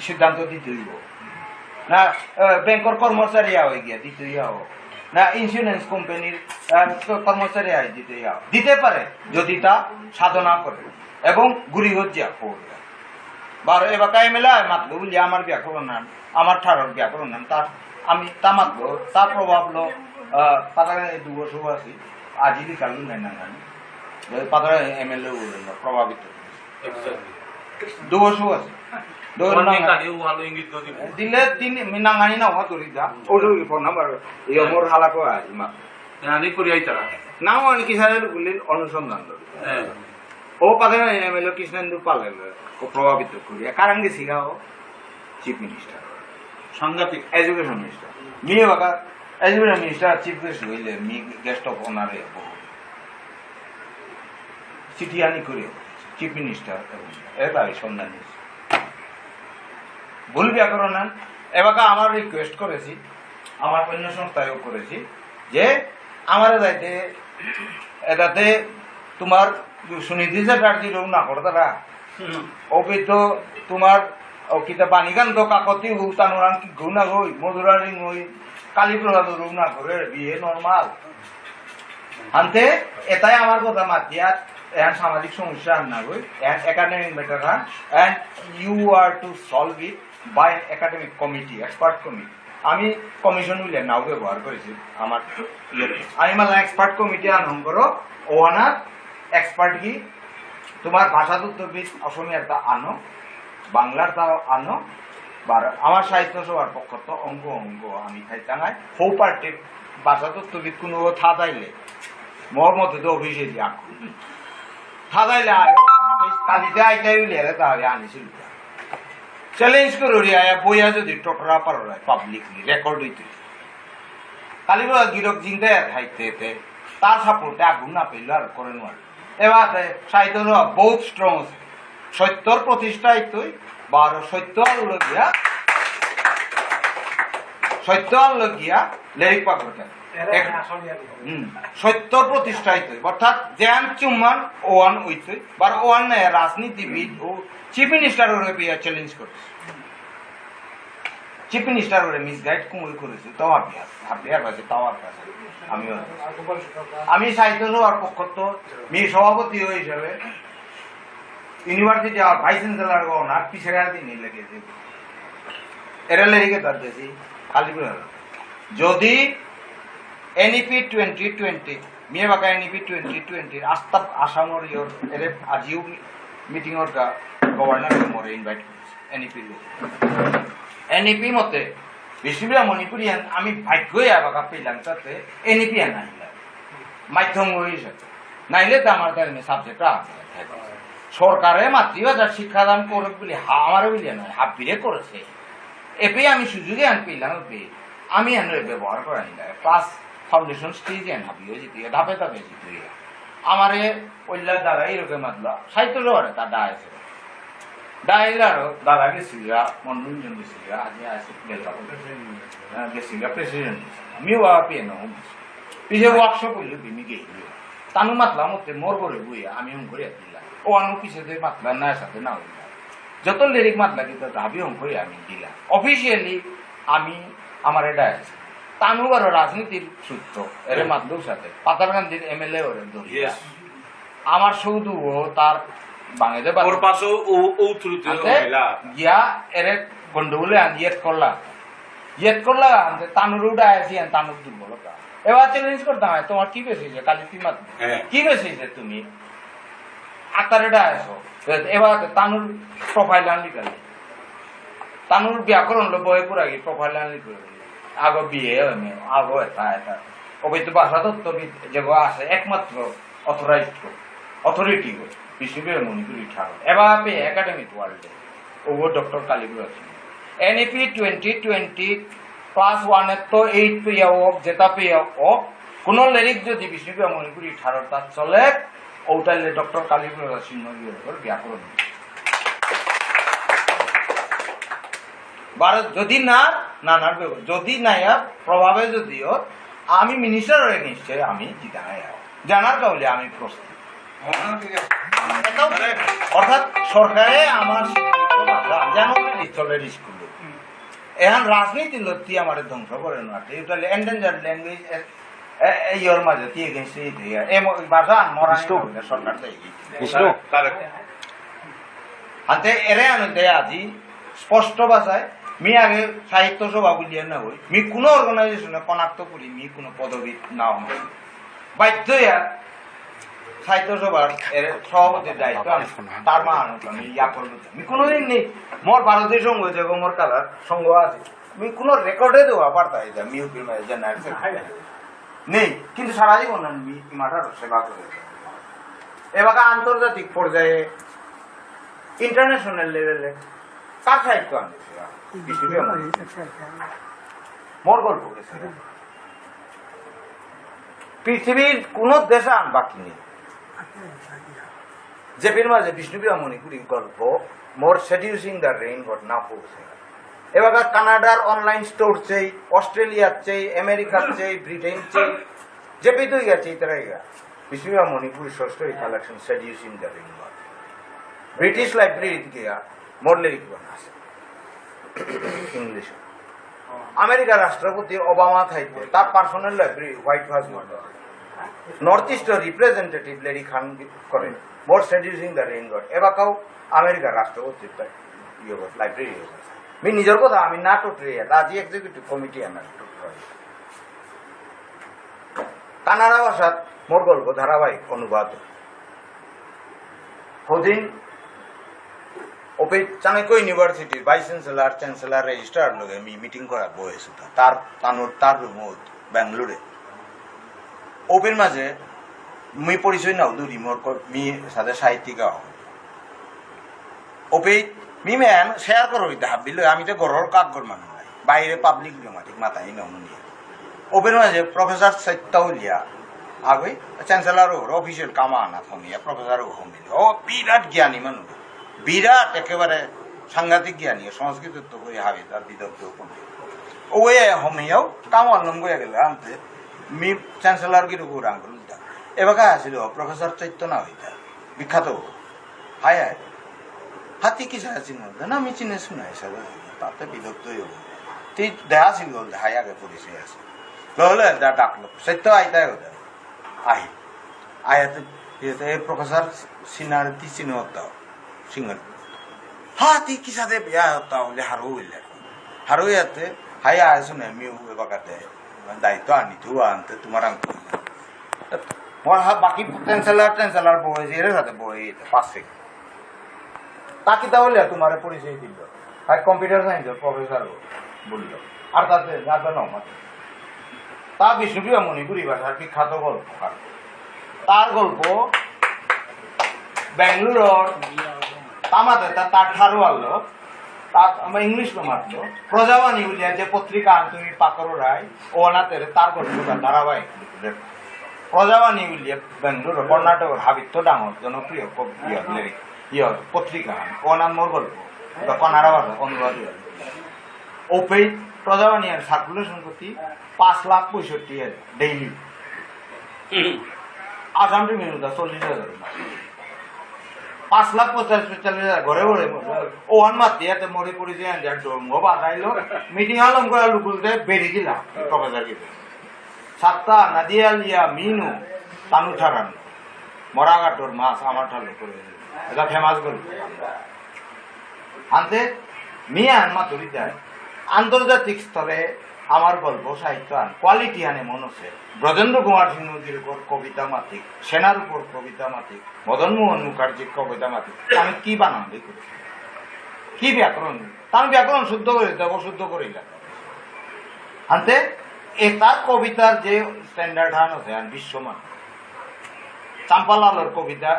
সিদ্ধান্ত দিতে হইব না ব্যাংকের কর্মচারী হয়ে গিয়া দিতে হোক না ইন্স্যুরেন্স কোম্পানির কর্মচারী দিতে পারে যদি তা সাধনা করে এবং গুড়ি হজ্জা করবে বারো এবার MLA মাতলো বলি আমার ব্যাকরণ নাম আমার ঠারর ব্যাকরণ নাম তার আমি তা মাতলো তা প্রভাব লো পাতারা 2 বছর আছি আজি কালু নাই না পাতারা MLA প্রভাবিত 2 বছর আছে দিলে 3 মিনাঙ্গানি না হওয়া তরি যা ওই ফোন নাম্বার এই মোর হালাকো আছে মা নানি করিয়াই তারা নাও অনেক কিসারের গুলির অনুসন্ধান ও পাতারা MLA কৃষ্ণেন্দু পালে প্রভাবিত করিয়া কারণ গেছি গাও চিফ মিনিস্টার সাংঘাতিক এডুকেশন মিনিস্টার মিয়ে বাকা এডুকেশন মিনিস্টার চিফ গেস্ট হইলে মি গেস্ট অফ অনারে চিঠিয়ানি করে চিফ মিনিস্টার এবারে সন্ধান ভুল ব্যাকরণ এবাকা আমার রিকোয়েস্ট করেছি আমার অন্য সংস্থায়ও করেছি যে আমার যাইতে এটাতে তোমার সুনীতি চ্যাটার্জি রোগ না করো তারা ওকে তো তোমার কিতা বাণীকান্ত কাকতি উতানুরান কি ঘুনা গই মধুরারিং হই কালীপ্রসাদ রোগ না করে বিয়ে নর্মাল আনতে এটাই আমার কথা মাতিয়া and সামাজিক সমস্যা না গই and academic matter and you are to solve it by academic committee expert committee আমি কমিশন মিলে নাও ব্যবহার করেছি আমার আমি মালা এক্সপার্ট কমিটি আনন্দ করো ওনার এক্সপার্ট কি তোমার ভাষা তত্ত্ববিদ অসমীয়াটা আনো বাংলাটাও আনো বা আমার সাহিত্য সভার পক্ষ তো অঙ্ক আমি খাই টাঙাই হৌ পার্টি ভাষা তত্ত্ববিদ কোনো থাদাইলে মোর মধ্যে তো অফিসে দিয়ে আঁকু থাদাইলে আয় কালিতে আইটাই উলিয়ালে তাহলে আনিছিল চ্যালেঞ্জ করে আয়া বইয়া যদি টটরা পারায় পাবলিকলি রেকর্ড হইতে কালিগুলা গিরক জিন্দায় থাকতে তার সাপোর্টে আগুন না পেল আর করে নোয়ার এবার সাহিত্য বহুত স্ট্রং আছে সত্যর প্রতিষ্ঠাই তুই বা সত্য লগিয়া লেরিক পাক সত্যর প্রতিষ্ঠাই তুই অর্থাৎ জ্ঞান চুম্মান ওয়ান উইথ বা ওয়ান রাজনীতিবিদ ও চিফ মিনিস্টার ওরে পেয়ে চ্যালেঞ্জ করেছে চিফ মিনিস্টার ওরে মিসগাইড কুমুই করেছে তাও হাবিয়ার পাশে তাও পাশে আমি সাহিত্য সভার পক্ষ তো সভাপতি হিসাবে ইউনিভার্সিটি আর ভাইস চ্যান্সেলর ওনার পিছের দিন লেগেছে এরা লেগে তার দেশি কালীপুর যদি এনইপি 2020 মেয়ে বাঁকা এনইপি 2020 আস্তাব আসামর ইয়র এর আজিও মিটিং ওর গভর্নর মোরে ইনভাইট করেছে এনইপি মতে বিষ্ণুপ্রিয়া মণিপুরিয়ান আমি ভাগ্যই বাঁকা পেলাম তাতে এনইপি নাইলে মাধ্যম হিসাবে নাইলে তো আমার কারণে সাবজেক্টটা সরকারে মাতৃভাষার শিক্ষাদান করে বলে আমারও বলিয়া নয় হাবিরে করেছে এপে আমি সুযোগে আন পেলাম আমি এনে ব্যবহার করাই না ক্লাস ফাউন্ডেশন স্টেজ এন হাবিও জিতে ধাপে ধাপে জিতে আমারে ওইলার দ্বারা এরকম মাতলা সাহিত্য লোহারে তার ডায়েছে ডাইলারও দাদা গেছিলা মনোরঞ্জন গেছিলা আজি আছে গেছিলা প্রেসিডেন্ট আমিও পেয়ে ন পিছে ওয়ার্কশপ হইল বিমি গেছিল তানু মাতলা মতে মোর করে বইয়া আমি হুম করে দিলাম ও আনু পিছে মাতলা না সাথে না হইল যত লিরিক মাতলা কিন্তু ভাবি হুম করে আমি দিলাম অফিসিয়ালি আমি আমার এটা আছে তানু আরো রাজনীতির সূত্র এর মাতলেও সাথে পাতারকান্দির এমএলএ ওরে ধরিয়া আমার সৌদু ও তার বাঙালি গিয়া এর গন্ডগোলে ইয়েত করলা আনতে তানুর উঠা আসি তানুর দুর্বলতা এবার চ্যালেঞ্জ করতে হয় তোমার কি বেশি কালি কি মাত কি বেশি তুমি আকারেটা আসো এবার তানুর প্রোফাইল আনলি কালি তানুর ব্যাকরণ বই পুরা গিয়ে প্রোফাইল আনলি করে আগো বিয়ে আগো এটা অবৈধ ভাষা তত্ত্ববিদ যেগুলো আছে একমাত্র অথরিটি বিষ্ণুপ্রিয়া মণিপুরি ঠাকুর এবার পেয়ে একাডেমিক ওয়ার্ল্ডে ও ডক্টর কালীপুর আছে এনইপি 2020 ক্লাস 1 এর তো 8 পেয়ে হোক যেটা পেয়ে হোক কোন লিরিক যদি বিষ্ণুপ্রিয়া মণিপুরি ঠাকুর তার চলে ওটালে ডক্টর কালীপুর সিংহ ব্যাকরণ যদি না যদি নাই প্রভাবে যদিও আমি মিনিস্টার নিশ্চয় আমি জানার কাউলে আমি প্রস্তুত অর্থাৎ সরকারে আমার জানো স্থলের স্কুল এখন রাজনীতি লতি আমার ধ্বংস করে না এন্ডেঞ্জার ল্যাঙ্গুয়েজ ইয়র মাঝে ভাষা মরা সরকার হাতে এরে আনো দেয় আজি স্পষ্ট ভাষায় মি আগে সাহিত্য সভা বুলিয়ে না হই মি কোনো অর্গানাইজেশনে কনাক্ত করি মি কোনো পদবী না হয় বাধ্য সাহিত্য সভার সভাপতির দায়িত্ব তার মা আমি ইয়া করবো আমি কোনোদিন নেই মোর ভারতীয় সংঘ যে মোর কালার সংঘ আছে আমি কোনো রেকর্ডে দেওয়া বার্তা মিউপির মাঝে নেই কিন্তু সারা জীবন আমি মাঠার সেবা করে এবার আন্তর্জাতিক পর্যায়ে ইন্টারন্যাশনাল লেভেলে কার সাহিত্য আনছে মোর গল্প গেছে পৃথিবীর কোন দেশে আন বাকি নেই জেপির মাঝে বিষ্ণুপ্রিয়া মণিপুরীর গল্প মোর সেডিউসিং দ্য রেইন গট না পৌঁছে এবার কানাডার অনলাইন স্টোর চাই অস্ট্রেলিয়ার চাই আমেরিকার চাই ব্রিটেন চাই জেপি তুই গেছে ইতারাইগা বিষ্ণুপ্রিয়া মণিপুরী ষষ্ঠ collection seducing the rain got British library গিয়া মোর লিরিক আছে ইংলিশ আমেরিকার রাষ্ট্রপতি ওবামা থাকবে তার personal library white house north ইস্টের রিপ্রেজেন্টেটিভ লেডি খান করেন মোর সেডিউসিং দ্য রেইন গড এবার কাউ আমেরিকার রাষ্ট্রপতি লাইব্রেরি আমি নিজের কথা আমি না টোটরে রাজি এক্সিকিউটিভ কমিটি আমার কানাডা ভাষাত মোর গল্প ধারাবাহিক অনুবাদ সদিন চাণক্য ইউনিভার্সিটির ভাইস চ্যান্সেলার রেজিস্ট্রার লগে আমি মিটিং করা বয়েছো তার রুমত বেঙ্গলোরে ওপেন মাঝে মুই পরিচয় নাও দূরি মোর মি সাথে সাহিত্যিকা ওপে মি ম্যান শেয়ার করো হাবিল আমি তো গরর কাকগর মানুষ নাই বাইরে পাবলিক মাটিক মাথায় নাও নিয়ে ওপেন মাঝে প্রফেসর সৈত্যাউলিয়া আগে চ্যান্সেলারও অফিসিয়াল কামা আনা থমিয়া প্রফেসরও হমিল ও বিরাট জ্ঞানী মানুষ বিরাট একেবারে সাংঘাতিক জ্ঞানী সংস্কৃত তো করে হাবি তার বিদগ্ধ ও হমিয়াও কামাল নম গিয়া গেল আনতে মি চ্যান্সেলার কি রুকুর আঙ্গুল এবার আসিল প্রফেসর চৈতন্য হইতা বিখ্যাত হায় হায় হাতি কি চিন না আমি চিনে শুনাই স্যার তাতে বিদগ্ধ হইব তুই দেখা ছিল হাই আগে পরিচয় আছে লহলে ডাকলো সত্য আইতাই হতে আহি আয়াতে প্রফেসর সিনার তি চিনে হতাও সিঙ্গার হাতি কি সাথে বিয়া হতা হলে হারো হইলে হারো ইয়াতে হাই আয় শুনে আমি বাগাতে দায়িত্ব আনি তু আনতে তোমার আঙ্কুল মোর বাকি চ্যান্সেলার বই যে সাথে বই পাশে তাকে তাহলে তোমার পরিচয় দিল আর কম্পিউটার সায়েন্সের প্রফেসর বলল আর তাতে যাবে নমাত তা বিষ্ণুপ্রিয়া মণিপুরী ভাষার বিখ্যাত গল্প তার গল্প বেঙ্গলোর তামাতে তার ঠারু আলো তাক আমার ইংলিশ মাত্র প্রজাবাণী বলিয়া যে পত্রিকা তুমি পাকর রায় ও অনাতে তার গল্প ধারাবাহিক প্রজাবাণী বলিয়া বেঙ্গলোর কর্ণাটকের হাবিত্য ডাঙর জনপ্রিয় পত্রিকা ও নাম মোর গল্প কনাড়া ভাষা অনুবাদ ওপে প্রজাবাণী আর সার্কুলেশন করতে 5,65,000 ডেইলি আসাম ট্রিবিউন 40,000 5,45,000 ঘরে ঘরে ওহান মাত দিয়াতে মরে পরিচয় ডোমো বাজাইলো মিটিং আলম করে লুকুলতে বেরিয়ে দিলাম প্রফেসর কি সাতটা নাদিয়া লিয়া মিনু তানু ঠারান মরাগাটোর মাছ আমার ঠালে করে এটা ফেমাস গল্প আনতে মিয়ান মাতুরি যায় আন্তর্জাতিক স্তরে আমার গল্প সাহিত্য আন কোয়ালিটি আনে মনসে ব্রজেন্দ্র কুমার সিংহজির উপর কবিতা মাতিক সেনার উপর কবিতা মাতিক মদন মোহন মুখার্জির কবিতা মাতিক আমি কি বানান দেখি কি ব্যাকরণ আমি ব্যাকরণ শুদ্ধ করে দেবো শুদ্ধ করিলাম আনতে তার কবিতার যে স্ট্যান্ডার্ড হান আছে বিশ্বমান চাম্পালালের কবিতা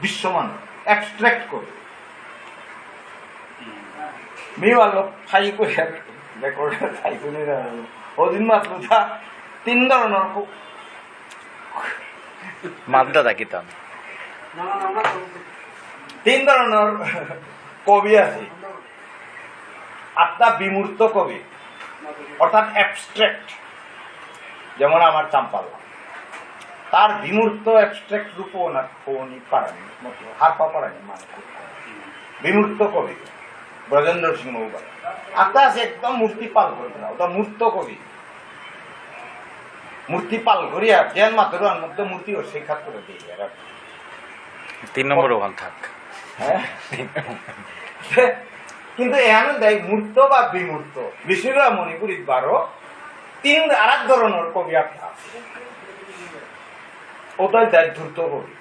বিশ্বমান এক্সট্রাক্ট করে মেয়েওয়ালো খাই করে রেকর্ডার খাই শুনে ওদিন মাত্র তা 3 ধরনের মাদ্দা থাকিতাম 3 ধরনের কবি আছে 8টা বিমূর্ত কবি অর্থাৎ অ্যাবস্ট্রাক্ট যেমন আমার চাম্পালা তার বিমূর্ত অ্যাবস্ট্রাক্ট রূপ না কোনি পারেনি হারপা পারেনি মানে বিমূর্ত কবি ব্রজেন্দ্র সিংহ আত্মা আছে একদম মূর্তি পাল করে না ওটা মূর্ত কবি মূর্তি পাল করিয়া জ্ঞান মাত্র মধ্যে মূর্তি ও সাক্ষাৎ করে দিয়ে 3 নম্বর ওখান থাক কিন্তু এখানে দেখ মূর্ত বা বিমূর্ত বিষ্ণুপ্রিয়া মণিপুরী 12 আর এক ধরনের কবি একটা আছে ওটাই দেয় ধূর্ত কবি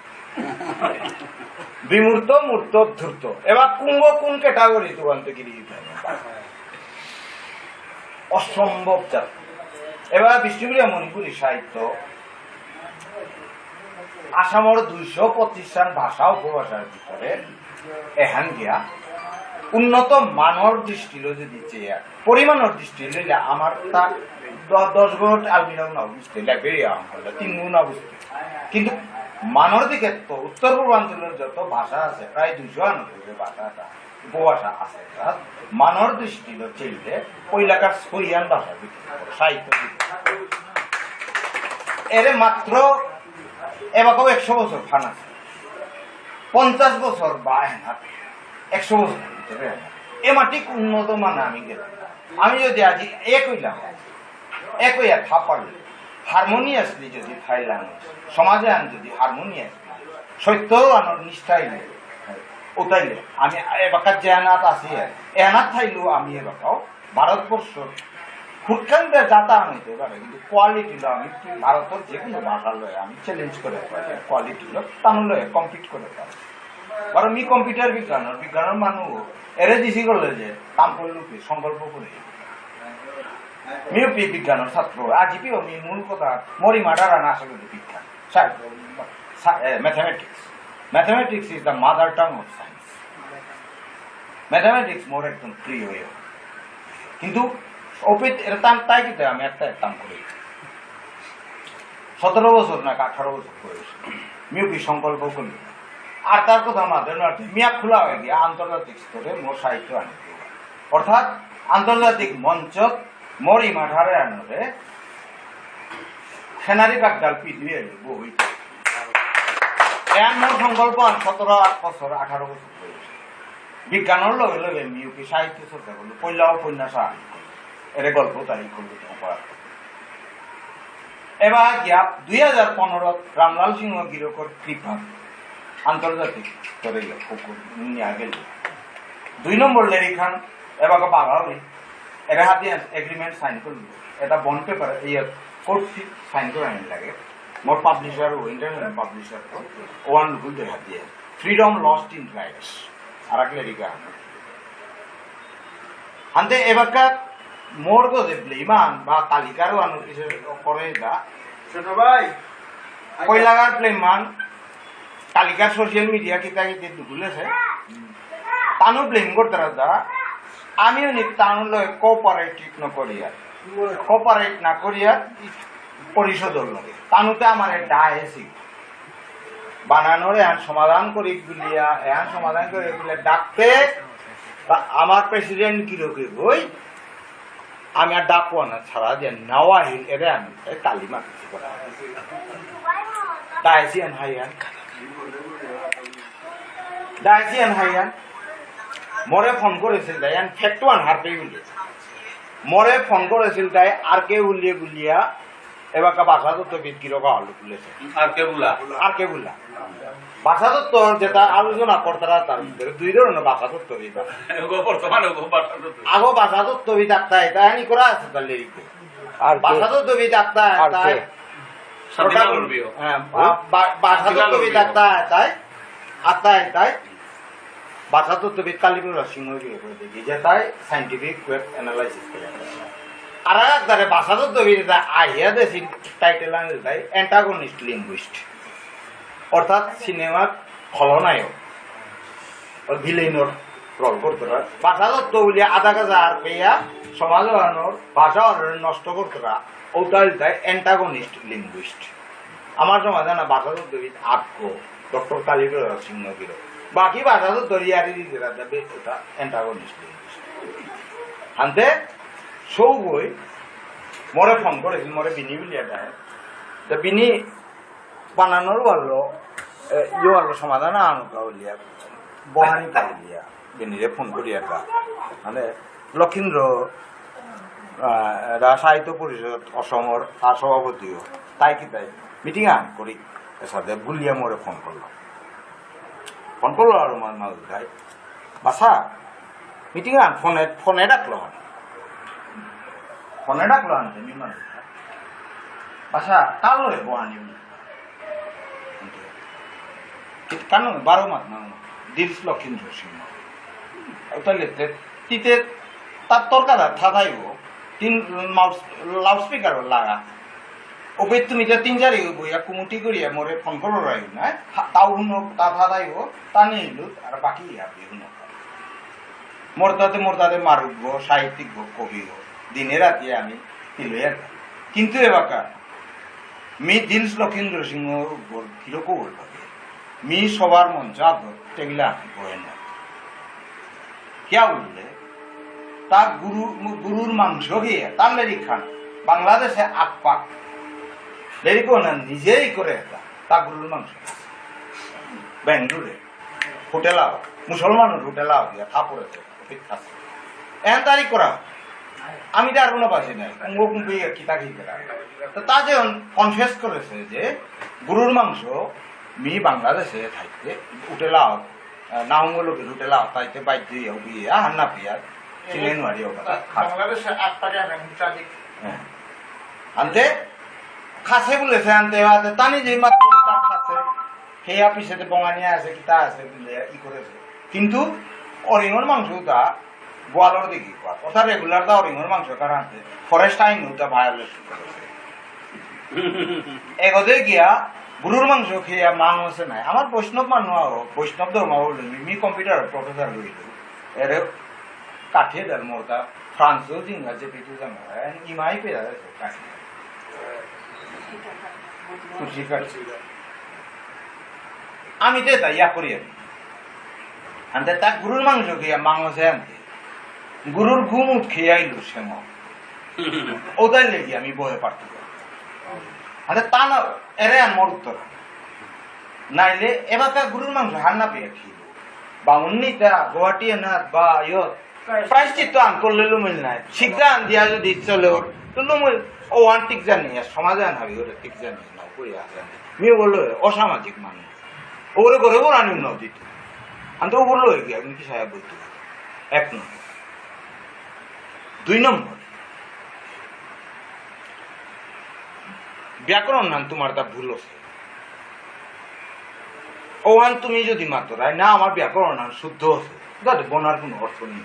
বিমূর্ত মূর্ত ধূর্ত এবার কুম্ভ কোন ক্যাটাগরি দোকান থেকে অসম্ভব জাত এবার বিষ্ণুপ্রিয়া মণিপুরী সাহিত্য আসামের 200 প্রতিষ্ঠান ভাষা উপভাষার ভিতরে এখান গিয়া উন্নত মানর দৃষ্টিলে যদি চেয়ে পরিমাণের দৃষ্টি লইলে আমার তা 10 গুণ আলমিরাও না বুঝতে লাইব্রেরি 3 গুণ না বুঝতে কিন্তু মানর দিকে তো উত্তর পূর্বাঞ্চলের যত ভাষা আছে প্রায় 290 ভাষাটা উপভাষা আছে মানর দৃষ্টিলে চেয়ে ওই এলাকার সরিয়ান ভাষার ভিতরে সাহিত্য এর মাত্র এবারও 100 বছর ফান আছে 50 বছর বা 100 বছর এ মাটি উন্নত মানে আমি গেলাম আমি যদি আজি এক হইলাম এক হইয়া থাপারলি হারমোনিয়াসলি যদি থাইলাম সমাজে আন যদি হারমোনিয়াসলি সত্য আনার নিষ্ঠাই ওতাইলে আমি এবাকার যে এনাত আছি এনাত থাইলেও আমি এবাকাও ভারতবর্ষ খুটখানটা যাতায়াত হইতে পারে কিন্তু কোয়ালিটিটা আমি ভারতের যে কোনো ভাষা লয়ে আমি চ্যালেঞ্জ করে পারি কোয়ালিটিগুলো তামিল লয়ে কম্পিট করে পারি বরং মি কম্পিউটার বিজ্ঞানের মানুষ এরে দিছি করলে যে কাম করলো কি সংকল্প করে মিউপি বিজ্ঞানের ছাত্র আজিপিও মি মূল কথা মরি মাডারা না আসলে বিজ্ঞান mathematics is the mother tongue of science mathematics মোর একদম প্রিয় হয়ে কিন্তু তাই কিন্তু আমি একটা করি 17 বছর না 18 বছর বয়স মিউপি সংকল্প করি আর তার কথা আমাদের মিয়া খোলা হয়ে গিয়ে আন্তর্জাতিক স্তরে মোর সাহিত্য আনি অর্থাৎ আন্তর্জাতিক মঞ্চত মরি মাঠারে আনরে সেনারি কাকডাল পিটিয়ে বই মোর সংকল্প 17 বছর 18 বছর বয়স বিজ্ঞানের লগে লগে মিউপি সাহিত্য চর্চা করলো পয়লা উপন্যাস এর গল্প তাই করলো এবার গিয়া 2015 রামলাল সিংহ গিরকর কৃপা আন্তর্জাতিক স্তরে নিয়ে গেল 2 নম্বর লেরি খান এবার বাঙালি এর হাতে এগ্রিমেন্ট সাইন করল এটা বন্ড পেপার কোর্ট সাইন করে আনি লাগে মোর পাবলিশার ও ইন্টারন্যাশনাল পাবলিশার ওয়ান লুকুল দেখা দিয়ে ফ্রিডম লস্ট ইন রাইটস আর এক লেরিকা আনতে এবারকার মোর গজে ইমান বা তালিকারও আনো কিছু করে দা ছোট ভাই কইলাগার প্লেমান তালিকার সোশ্যাল মিডিয়া কিতা কিতে দুগুলেছে তানু ব্লেম করতে দা আমিও নি তানু লয় কোঅপারেটিভ ন করিয়া কোঅপারেট না করিয়া পরিশোধর লগে তানুতে আমার ডায়েসি বানানোর এখন সমাধান করি গুলিয়া এখন সমাধান করে এগুলো ডাকতে আমার প্রেসিডেন্ট কিরকে বই আমি আর ডাকবো না ছাড়া যে নওয়াহিল এরা আমি কালিমা কিছু করা ডায়েসিয়ান হাইয়ান মরে ফোন করেছিল তাই ফ্যাক্ট ওয়ান হার পেয়ে উলিয়েছে মরে ফোন করেছিল তাই আর কে উলিয়ে গুলিয়া এবার বাসা তত্ত্ববিদ কিরকম আলু খুলেছে আর কে বুলা ভাষা তত্ত্ব যেটা আলোচনা করতারা তার ভিতরে 2 ধরনের ভাষা তত্ত্ববিদ আগো ভাষা তত্ত্ববিদ আত্মায় তাই করা আছে তার লিরিকে আর ভাষা তত্ত্ববিদ আত্মায় তাই ভাষা তত্ত্ববিদ আত্মায় তাই ভাষা তত্ত্ববিদ কালীপুর সিংহ দেখি যে তাই সাইন্টিফিক ওয়েব অ্যানালাইসিস করে আর একদারে ভাষা তত্ত্ববিদ আহিয়া দেশি টাইটেল আনলে তাই অ্যান্টাগনিস্ট লিঙ্গুইস্ট অর্থাৎ সিনেমার খলনায়ক ভিলেইনর রোল করতে পারে ভাষা তত্ত্ব বলে আধা কাজা আর পেয়া সমাজ ভাষা নষ্ট করতে পারা ওটাই তাই অ্যান্টাগনিস্ট লিঙ্গুইস্ট আমার সমাজে না ভাষা তত্ত্ববিদ আগ্য ডক্টর কালীপুর সিংহ গির বাকি ভাষা তত্ত্ব রিয়ারি দিতে ওটা অ্যান্টাগনিস্ট লিঙ্গুইস্ট আনতে সৌ বই মরে ফোন করেছিল মরে বিনি বুলিয়া দেয় বিনি বানানোর বললো ইয়ে সমাধান আনুকা বলিয়া বহানি বলিয়া বিনিরে ফোন করিয়া মানে লক্ষীন্দ্র সাহিত্য পরিষদ অসমৰ তার সভাপতিও তাই কি তাই মিটিং আন করি সাথে বুলিয়া মরে ফোন করলো আর মাঝে তাই বাসা মিটিং আন ফোনে ডাকলো আনতে মিমান বাসা কাল লয় বহানি কেন 12 মাস না দিলস লক্ষীন্দ্র সিংহ তাহলে তিতে তার তরকার থাকাইব 3 লাউডস্পিকার লাগা ওপে তুমি যে 3-4 বইয়া কুমুটি করিয়া মরে ফোন করো রাই না তাও তা থাকাইব তা নিয়ে এলো আর বাকি মোরতাতে মারুক সাহিত্যিক কবি দিনে রাতে আমি তিলইয়া কিন্তু এবাকা মি দিলস লক্ষীন্দ্র সিংহ কিরকম বলবে মি সবার মঞ্চ টেগলা বয়ে না क्या বললে তা গুরুর মাংস খেয়ে তার লেরি খান বাংলাদেশে আকপাক লেরি না নিজেই করে তা গুরুর মাংস বেঙ্গলুরে হোটেলাও মুসলমানের হোটেলাও দিয়া থাপড়েছে এন তারিখ করা আমি তো আর কোনো পাচ্ছি না কুম্ভ কিতা খেয়ে তা যে কনফেস করেছে যে গুরুর মাংস মি বাংলাদেশে থাকতে হোটেলাও নাহমূলক হোটেল তাইতে বাইদ্য বিয়ে হান্না পিয়ার চিনে নোয়ারি বাংলাদেশে 8 টাকা মুচাদি আনতে খাসে বলেছে আনতে হাতে টানি যে মাত্র তার খাসে খেয়া পিছেতে বঙানিয়া আছে কিতা আছে বলে ই করেছে কিন্তু অরিঙর মাংসটা বোয়ালর দেখি কথা রেগুলার দা অরিঙর মাংস কারণ ফরেস্ট আইন ওটা ভায়োলেশন করেছে এগোতে গিয়া গরুর মাংস খেয়ে মানুষ নাই আমার বৈষ্ণব মানুষ বৈষ্ণব ধর্ম মি কম্পিউটার প্রফেসর হইল এর কাঠিয়ে দেন মোটা ফ্রান্সও জিঙ্গাছে পিছু জানা ইমাই পেয়ে যাচ্ছে কাঠি খুশি কাটছি আমি তো এটা ইয়া করি আনতে তা গরুর মাংস খেয়ে মাংসে আনতে গরুর ঘুমুট খেয়ে আইলো সেম ওটাই লেগে আমি বয়ে পারতে আচ্ছা তা না এরে আমার উত্তর নাইলে এবার তা গরুর মাংস হান্না পেয়ে খেয়ে বা উন্নিতা গুয়াহাটি না বা ইয়ত প্রায়শ্চিত্ত আন করলে লুমিল নাই শিখদা আন দিয়া যদি চলে ওর তো লুমিল ও আন ঠিক জানি সমাজে আন হাবি ওরা ঠিক জানি না কই আসে মেয়ে বললো অসামাজিক মানুষ ওরে করে ওর আনি ন দিত আন তো বললো কি আপনি কি সাহেব বলতে 1 নম্বর 2 নম্বর ব্যাকরণ নাম তোমার তা ভুল আছে ওহান তুমি যদি মাত্র না আমার ব্যাকরণ নাম শুদ্ধ আছে যাতে বনার কোনো অর্থ নেই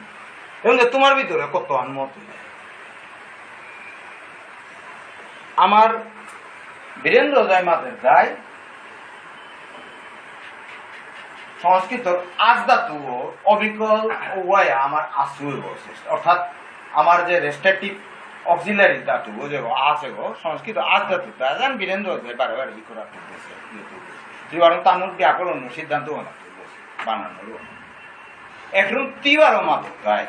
এবং তোমার ভিতরে কত মত আমার বীরেন্দ্র জয় মাতের গায় সংস্কৃত আজ ধাতু অবিকল ওয়া আমার আসু অর্থাৎ আমার যে রেস্ট্রিকটিভ অক্সিলারি ধাতু যে আছে গো সংস্কৃত আজ ধাতু তা জান বীরেন্দ্র জয় বারবার ই করা করতেছে বরং তানোর ব্যাকরণ সিদ্ধান্ত বানানো এখন তিবারও মাত্র গায়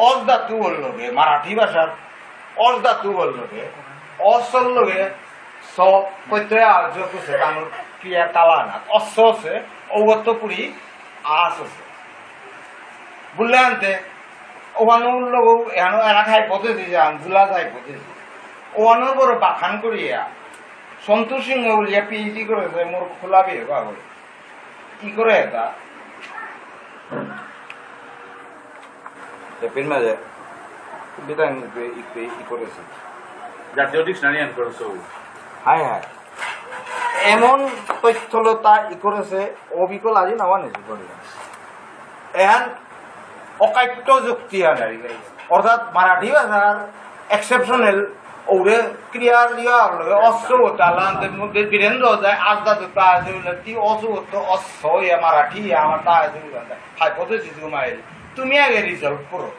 অজ ধাতু বললোকে মারাঠি ভাষার অজ ধাতু বললোকে অসল লোকে স প্রত্যয় আর্য করছে তানোর ক্রিয়া তালা না অশ্ব আছে ঔগত্যপুরি আস আছে বললে আনতে ওয়ানোর লোক এনো এরা খাই পদ্ধতি যান বুলা যায় পদ্ধতি ওয়ানোর বড় বাখান করিয়া সন্তোষ সিংহ বলিয়া পিএইচডি করেছে মোর খোলা বিয়ে বাবু কি করে এটা মাঝে বিধান ই করেছে জাতীয় ডিকশনারি আন করেছো হায় হায় এমন তথ্যলতা ই করেছে অবিকল আজি নামা নিছে করিলাম এহান অকাট্য যুক্তি আনারি অর্থাৎ মারাঠি ভাষার এক্সেপশনাল ওরে ক্রিয়ার দিয়া লগে অশ্বতা লান্তের মধ্যে বীরেন্দ্র যায় আজদা তো তা তি অসুত অশ্ব ইয়া মারাঠি আমার তা হাইপোথেসিস মাইল তুমি আগে রিজলভ করো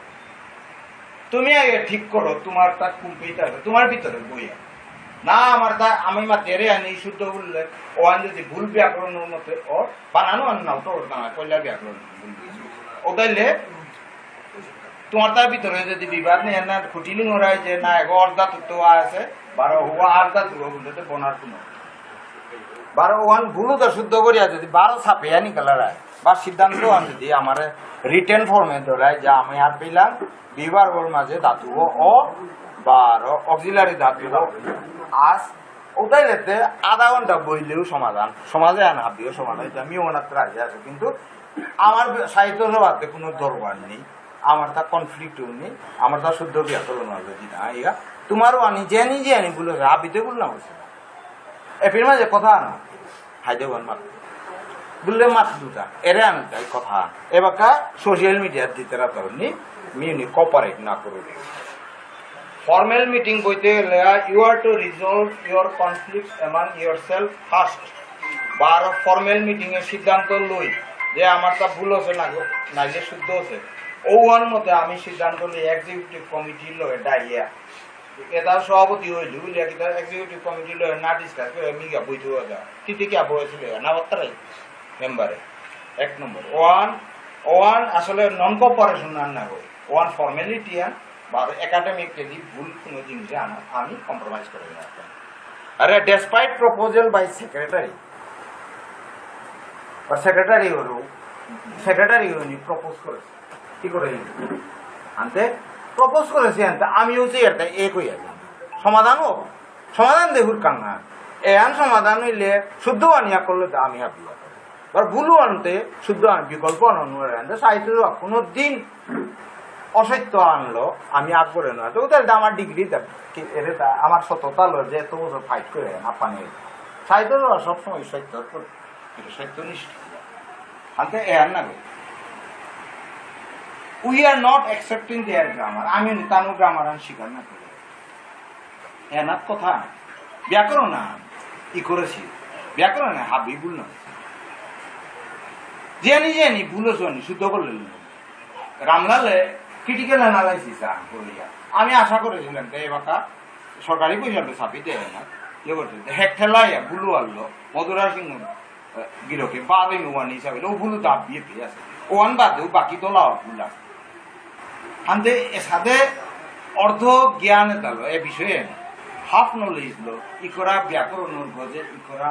তুমি আগে ঠিক করো তোমার তা কম্পিউটার তোমার ভিতরে বইয়া না আমার তা আমি মাতেরে আনি শুদ্ধ বললে ওয়ান যদি ভুল ব্যাকরণের মতে ও বানানো আন নাও তো না কইলা ব্যাকরণ ওটাইলে তোমার তার ভিতরে যদি বিবাদ নেই না খুটিলিং ওরাই যে না এগো অর্ধা তো আছে 12 হওয়া আর্ধা তো বলতে বনার কোনো 12 ওয়ান ভুলও তো শুদ্ধ করিয়া যদি 12 ছাপে আনি কালারায় বা সিদ্ধান্ত আন যদি আমার রিটেন ফর্মে ধরায় যে আমি আর পেলাম বিবার ওর মাঝে ধাতু ও 12 অক্সিলারি ধাতু আস ওটাই লেতে আধা ঘন্টা বইলেও সমাজে আন হাবিও সমাধান আমি ওনার রাজি আছে কিন্তু আমার সাহিত্য সভাতে কোনো দরবার নেই আমার তা কনফ্লিক্টও নেই আমার তা শুদ্ধ ব্যাকরণ হবে না ইয়া তোমারও আনি যে নিজে আনি বলে হাবিতে বললাম এর মাঝে কথা না হাইদেবান মাত্র বললে মাত্র দুটা এরে আমি তাই কথা এবার সোশ্যাল মিডিয়ার দিতে রাখি মিউনি কপারেট না করে ফর্মাল মিটিং বইতে গেলে you are to resolve your conflict among yourself first বার ফর্মাল মিটিং এর সিদ্ধান্ত লই যে আমার তা ভুল হচ্ছে না যে শুদ্ধ হচ্ছে ওয়ান মতে আমি সিদ্ধান্ত লই এক্সিকিউটিভ কমিটি লয়ে ডাইয়া এটা সভাপতি হইল বুঝলিয়া কি এক্সিকিউটিভ কমিটি লয়ে না ডিসকাস করে মিগা বইতে যা কি কি বলেছিল না বার্তারাই মেম্বারে 1 নম্বর ওয়ান আসলে নন কোঅপারেশন না হয় ওয়ান ফর্মালিটি বা একাডেমিক যদি ভুল কোনো জিনিস আমি কম্প্রোমাইজ করে না আরে ডেসপাইট প্রপোজাল বাই সেক্রেটারি আর সেক্রেটারি উনি প্রপোজ করেছে কি করে আনতে প্রপোজ করেছে আনতে আমিও যে এটা একই আছে সমাধান দেখুর কান্না এহান সমাধান হইলে শুদ্ধ আনিয়া করলে আমি হাবি আর ভুলও আনতে শুদ্ধ বিকল্প অনুযায়ী আনতে সাহিত্য কোনো দিন অসত্য আনলো আমি আকবরে নয় তো তাহলে আমার ডিগ্রি আমার সততা লো যে এত বছর ফাইট করে আপানি সাহিত্য সবসময় সত্য সত্যনিষ্ঠ আনতে এর না we are not accepting their grammar আমি তানো গ্রামার আমি স্বীকার না করি এনার কথা ব্যাকরণ না ই করেছি ব্যাকরণ হাবি ভুল না জানি জানি ভুলেছ শুদ্ধ করলেন রামলালে ক্রিটিক্যাল অ্যানালাইসিস করিয়া আমি আশা করেছিলাম তো এবার সরকারি পয়সা চাপি দেয় না ইয়ে করতে হেক ঠেলাইয়া ভুলু আনলো মধুরা সিংহ গিরকে বারোই ওয়ান হিসাবে ও ভুলু দাব দিয়ে পেয়ে আছে ওয়ান বাদেও বাকি তোলা ভুল আছে আনতে সাথে অর্ধ জ্ঞান এতাল এ বিষয়ে হাফ নলেজ লো ইকরা ব্যাকরণ গজে ইকরা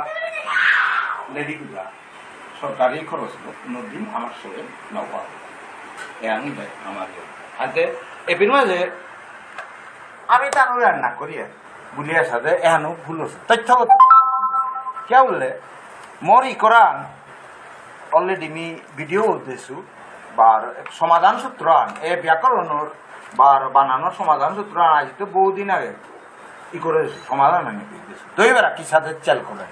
লেডিগুলা সরকারি খরচ লো কোনোদিন আমার সঙ্গে নবা এমন আমার আনতে এপির মাঝে আমি তানো রান্না করি বুলিয়ার সাথে এহানো ভুল আছে তথ্যগত কে বললে মোর ইকরা অলরেডি মি ভিডিও দিয়েছু বার সমাধান সূত্র আন এ ব্যাকরণের বার বানানোর সমাধান সূত্র আন আজ তো বহুদিন আগে ই করে সমাধান আনি দিয়েছি দইবার কি সাথে চাল করেন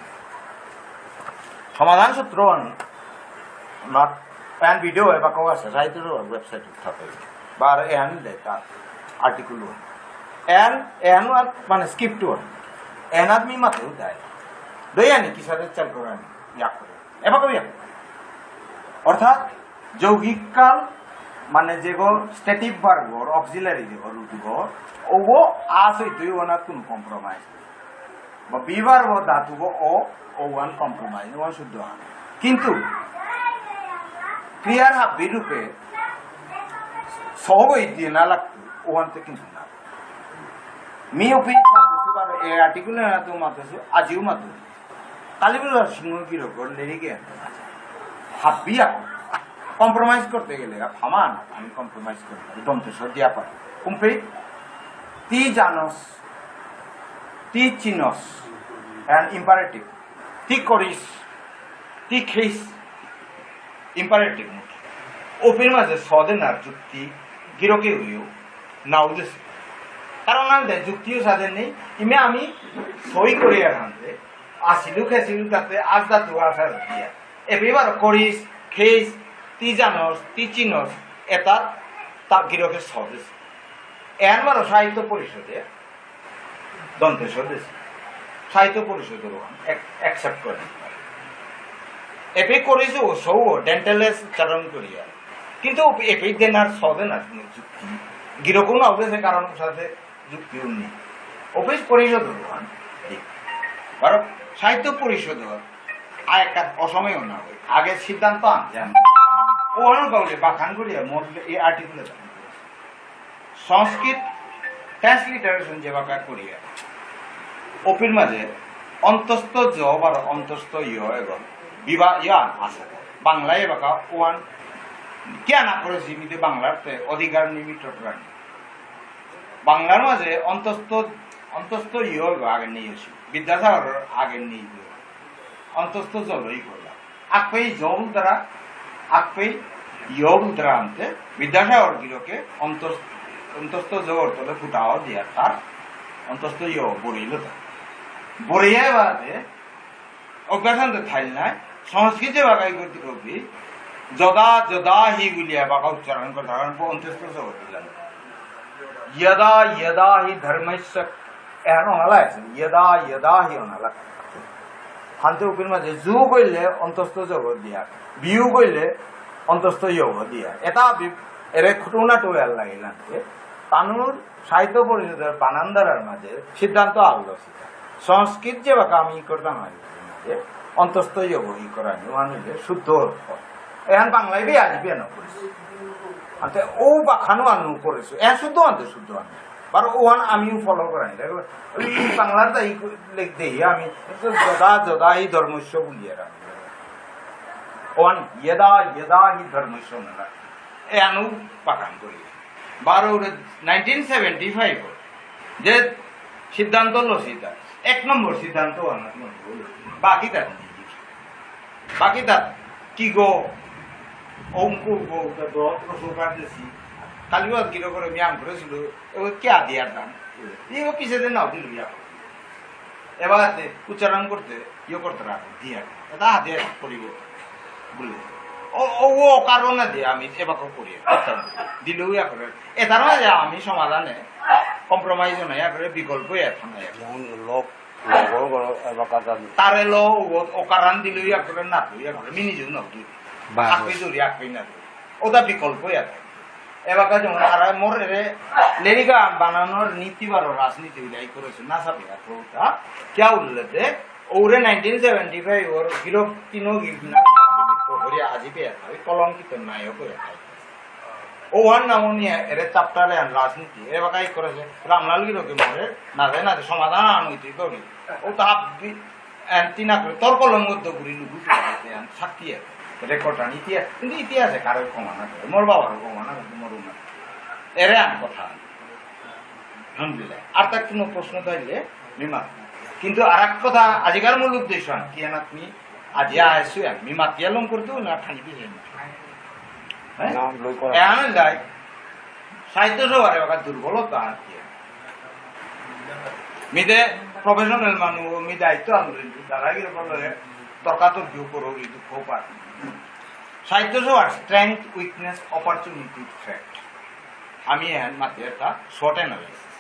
সমাধান সূত্র আন নট প্যান ভিডিও এবার কেউ আছে সাহিত্যের ওয়েবসাইট থাকে বার এন দেয় তার আর্টিকেল এন এন মানে স্ক্রিপ্ট এন আদমি মাত্র দেয় দই আনি কি সাথে চাল করেন ইয়া করে এবার কবি অর্থাৎ যৌগিক কাল মানে যেগুলো স্ট্যাটিক ভার্বর অক্সিলারি যেগুলো রুটুগর ওগো আস হইতেই ওনার কোনো কম্প্রোমাইজ বা বিবার ধাতুগো ও ওয়ান কম্প্রোমাইজ ওয়ান শুদ্ধ হয় কিন্তু ক্রিয়ার হাব্বি রূপে সহবই দিয়ে না লাগতো ওয়ানতে কিন্তু না মি অফিস মাতেছো আর এ আর্টিকুলে না তো মাতেছো আজিও মাতো কালিবুল্লাহ সিংহ কিরকম লেরিকে হাব্বি এখন কম্প্রোমাইজ করতে গেলে ফামান আমি কম্প্রোমাইজ করতে পারি দন্তেশ্বর দিয়া পারি কুম্পি তি জানস তি চিনস অ্যান্ড ইম্পারেটিভ তি করিস তি খেইস ইম্পারেটিভ মুখ ওপের মাঝে সদেনার যুক্তি গিরকে হইও নাও দেশে কারণ আমি দেয় যুক্তিও সাধেন নেই ইমে আমি সই করি আনতে আসিলু খেসিলু তাতে আজ দাতু আসার দিয়া এবার করিস খেইস তি জানস তি চিনস এটা তা গিরকে সদেশ এনবারও সাহিত্য পরিষদে দন্তেশ্বর দেশ সাহিত্য পরিষদের অ্যাকসেপ্ট করে এপি করেছে ও সৌ ডেন্টালেস চারণ করিয়া কিন্তু এপি দেন আর সদে না যুক্তি গিরকম অবদেশে কারণ সাথে যুক্তিও নেই অফিস পরিষদ আর সাহিত্য পরিষদ একটা অসময়েও না হয় আগে সিদ্ধান্ত আনতে ও অনুকাউলে বাখান করিয়া মধ্যে এই আর্টিকেলে সংস্কৃত ট্রান্সলিটারেশন যে বাঁকা করিয়া অপির মাঝে অন্তস্থ জ আর অন্তস্থ ইয় এবং বিবাহ ইয়ান আছে বাংলায় বাঁকা ওয়ান কে না করে সীমিত বাংলার অধিকার নিমিত্ত প্রাণী বাংলার মাঝে অন্তস্থ ইয় আগে নিয়েছি বিদ্যাসাগর আগে নিয়ে অন্তস্থ জলই করলাম আকপেই জল দ্বারা আকপেই ইয়ল দ্বারা আনতে বিদ্যাসাগর গিরকে অন্তস্থ জগর তলে ফুটাও দিয়া তার অন্তস্থ ইয় বড়িল বড়িয়া বাদে অজ্ঞাসান্ত থাইল নাই সংস্কৃতে বাগাই করতে কবি যদা যদা হি গুলিয়া বাকা উচ্চারণ করতে অন্তস্থ জগৎ দিলাম यदा यदा हि धर्मस्य एहन हला আছে यदा यदा हि হলা হানতে উপর মাঝে জু কইলে অন্তস্থ জগৎ দিয়া বিউ কইলে অন্তস্থ যোগ দিয়া এটা এরে খুটুনা টোয়াল লাগিলাম তানুর সাহিত্য পরিষদের বানানদারার মাঝে সিদ্ধান্ত আলোচিত সংস্কৃত যে বাকা আমি করতাম মাঝে অন্তস্থ যোগ ই করা নিয়ে শুদ্ধ এখন বাংলায় বি আসবে না করেছি আনতে ও বাখানো আনু করেছো এ শুদ্ধ আনতে শুদ্ধ আনতে বার ওয়ান আমিও ফলো করাই বাংলার তাই দেখি আমি যদা যদা হি ধর্মস্য বলিয়ে ওয়ান ইয়েদা ইয়েদা হি ধর্মস্য না এ আনু বাখান করি 1975 যে সিদ্ধান্ত লসিতা 1 নম্বর সিদ্ধান্ত বাকি তার কি গো অঙ্কুর গো প্রসঙ্গার দিয়েছি কালিও গিরো করে ব্যায়াম করেছিল এবার কে দিয়ার দাম ইয়ে পিছিয়ে দেন নাও দিল ইয়া এবার উচ্চারণ করতে ইয়ে করতে রাখো দিয়া এটা হাতে করিব বলে ও কারণে দিয়ে আমি এবার করি দিলেও ইয়া করে এটার মাঝে আমি সমাধানে কম্প্রোমাইজ নাই করে বিকল্প এখন লোক তারে লো ও কারণ দিলেও ইয়া করে না ইয়া করে মিনি যেও না আকই দূরি আকই না ওটা বিকল্প ইয়া এবার যেমন আর মোর লেরিকা বানানোর নীতি বা রাজনীতি বিলাই করেছে না সাথে ওটা কে উল্লেখে ওরে 1975 ওর গিরো তিনো গিরিয়া আজি পেয়ে থাকে কলঙ্কিত নায়ক হয়ে থাকে ও ওয়ান নামনি এর চাপটারে রাজনীতি এবার করেছে রামলাল গিরোকে মরে না যায় না সমাধান আনৈতিক করি ও তাপ তিনা করে তর্কলঙ্গ ঘুরি লুকু সাক্ষী রেকর্ড আন ইতিহাস কিন্তু ইতিহাসে কারো কমানা করে মোর বাবারও কমানা করে মোর না এরে আন কথা আলহামদুলিল্লাহ আর তার কোনো প্রশ্ন থাকলে মিমা কিন্তু আর এক কথা আজিকার মূল উদ্দেশ্য কি না তুমি আজি আসছো আমি মাতিয়ালম করতেও না ঠানি দিয়ে যাই সাহিত্য সবার এবার দুর্বলতা আর কি মিদে প্রফেশনাল মানুষ মি দায়িত্ব আন্দোলন তারা তর্কাতর্কি করো এই দুঃখ পার সাহিত্য সবার স্ট্রেংথ উইকনেস অপরচুনিটি ফ্যাক্ট আমি এখন মাতি একটা শর্ট অ্যানালাইসিস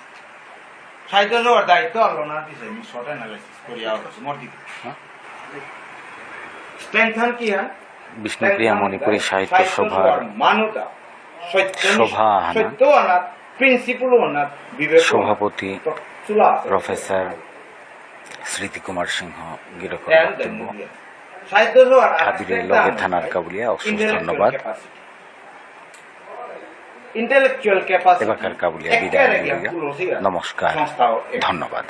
সাহিত্য সবার দায়িত্ব আলোচনা দিছে আমি শর্ট অ্যানালাইসিস করিয়া হচ্ছে মোর দিকে স্ট্রেংথ কি হ্যাঁ বিষ্ণুপ্রিয়া মণিপুরী সাহিত্য সভার মানবতা সভা সত্য অনাথ প্রিন্সিপাল অনাথ বিবেক সভাপতি প্রফেসর স্মৃতি কুমার সিংহ গিরকর বক্তব্য আদিরে লগে থানার কাবুলিয়া অশেষ ধন্যবাদ ইন্টেলেকচুয়াল ক্যাপাসিটি এবারকার কাবুলিয়া বিদায় নমস্কার ধন্যবাদ।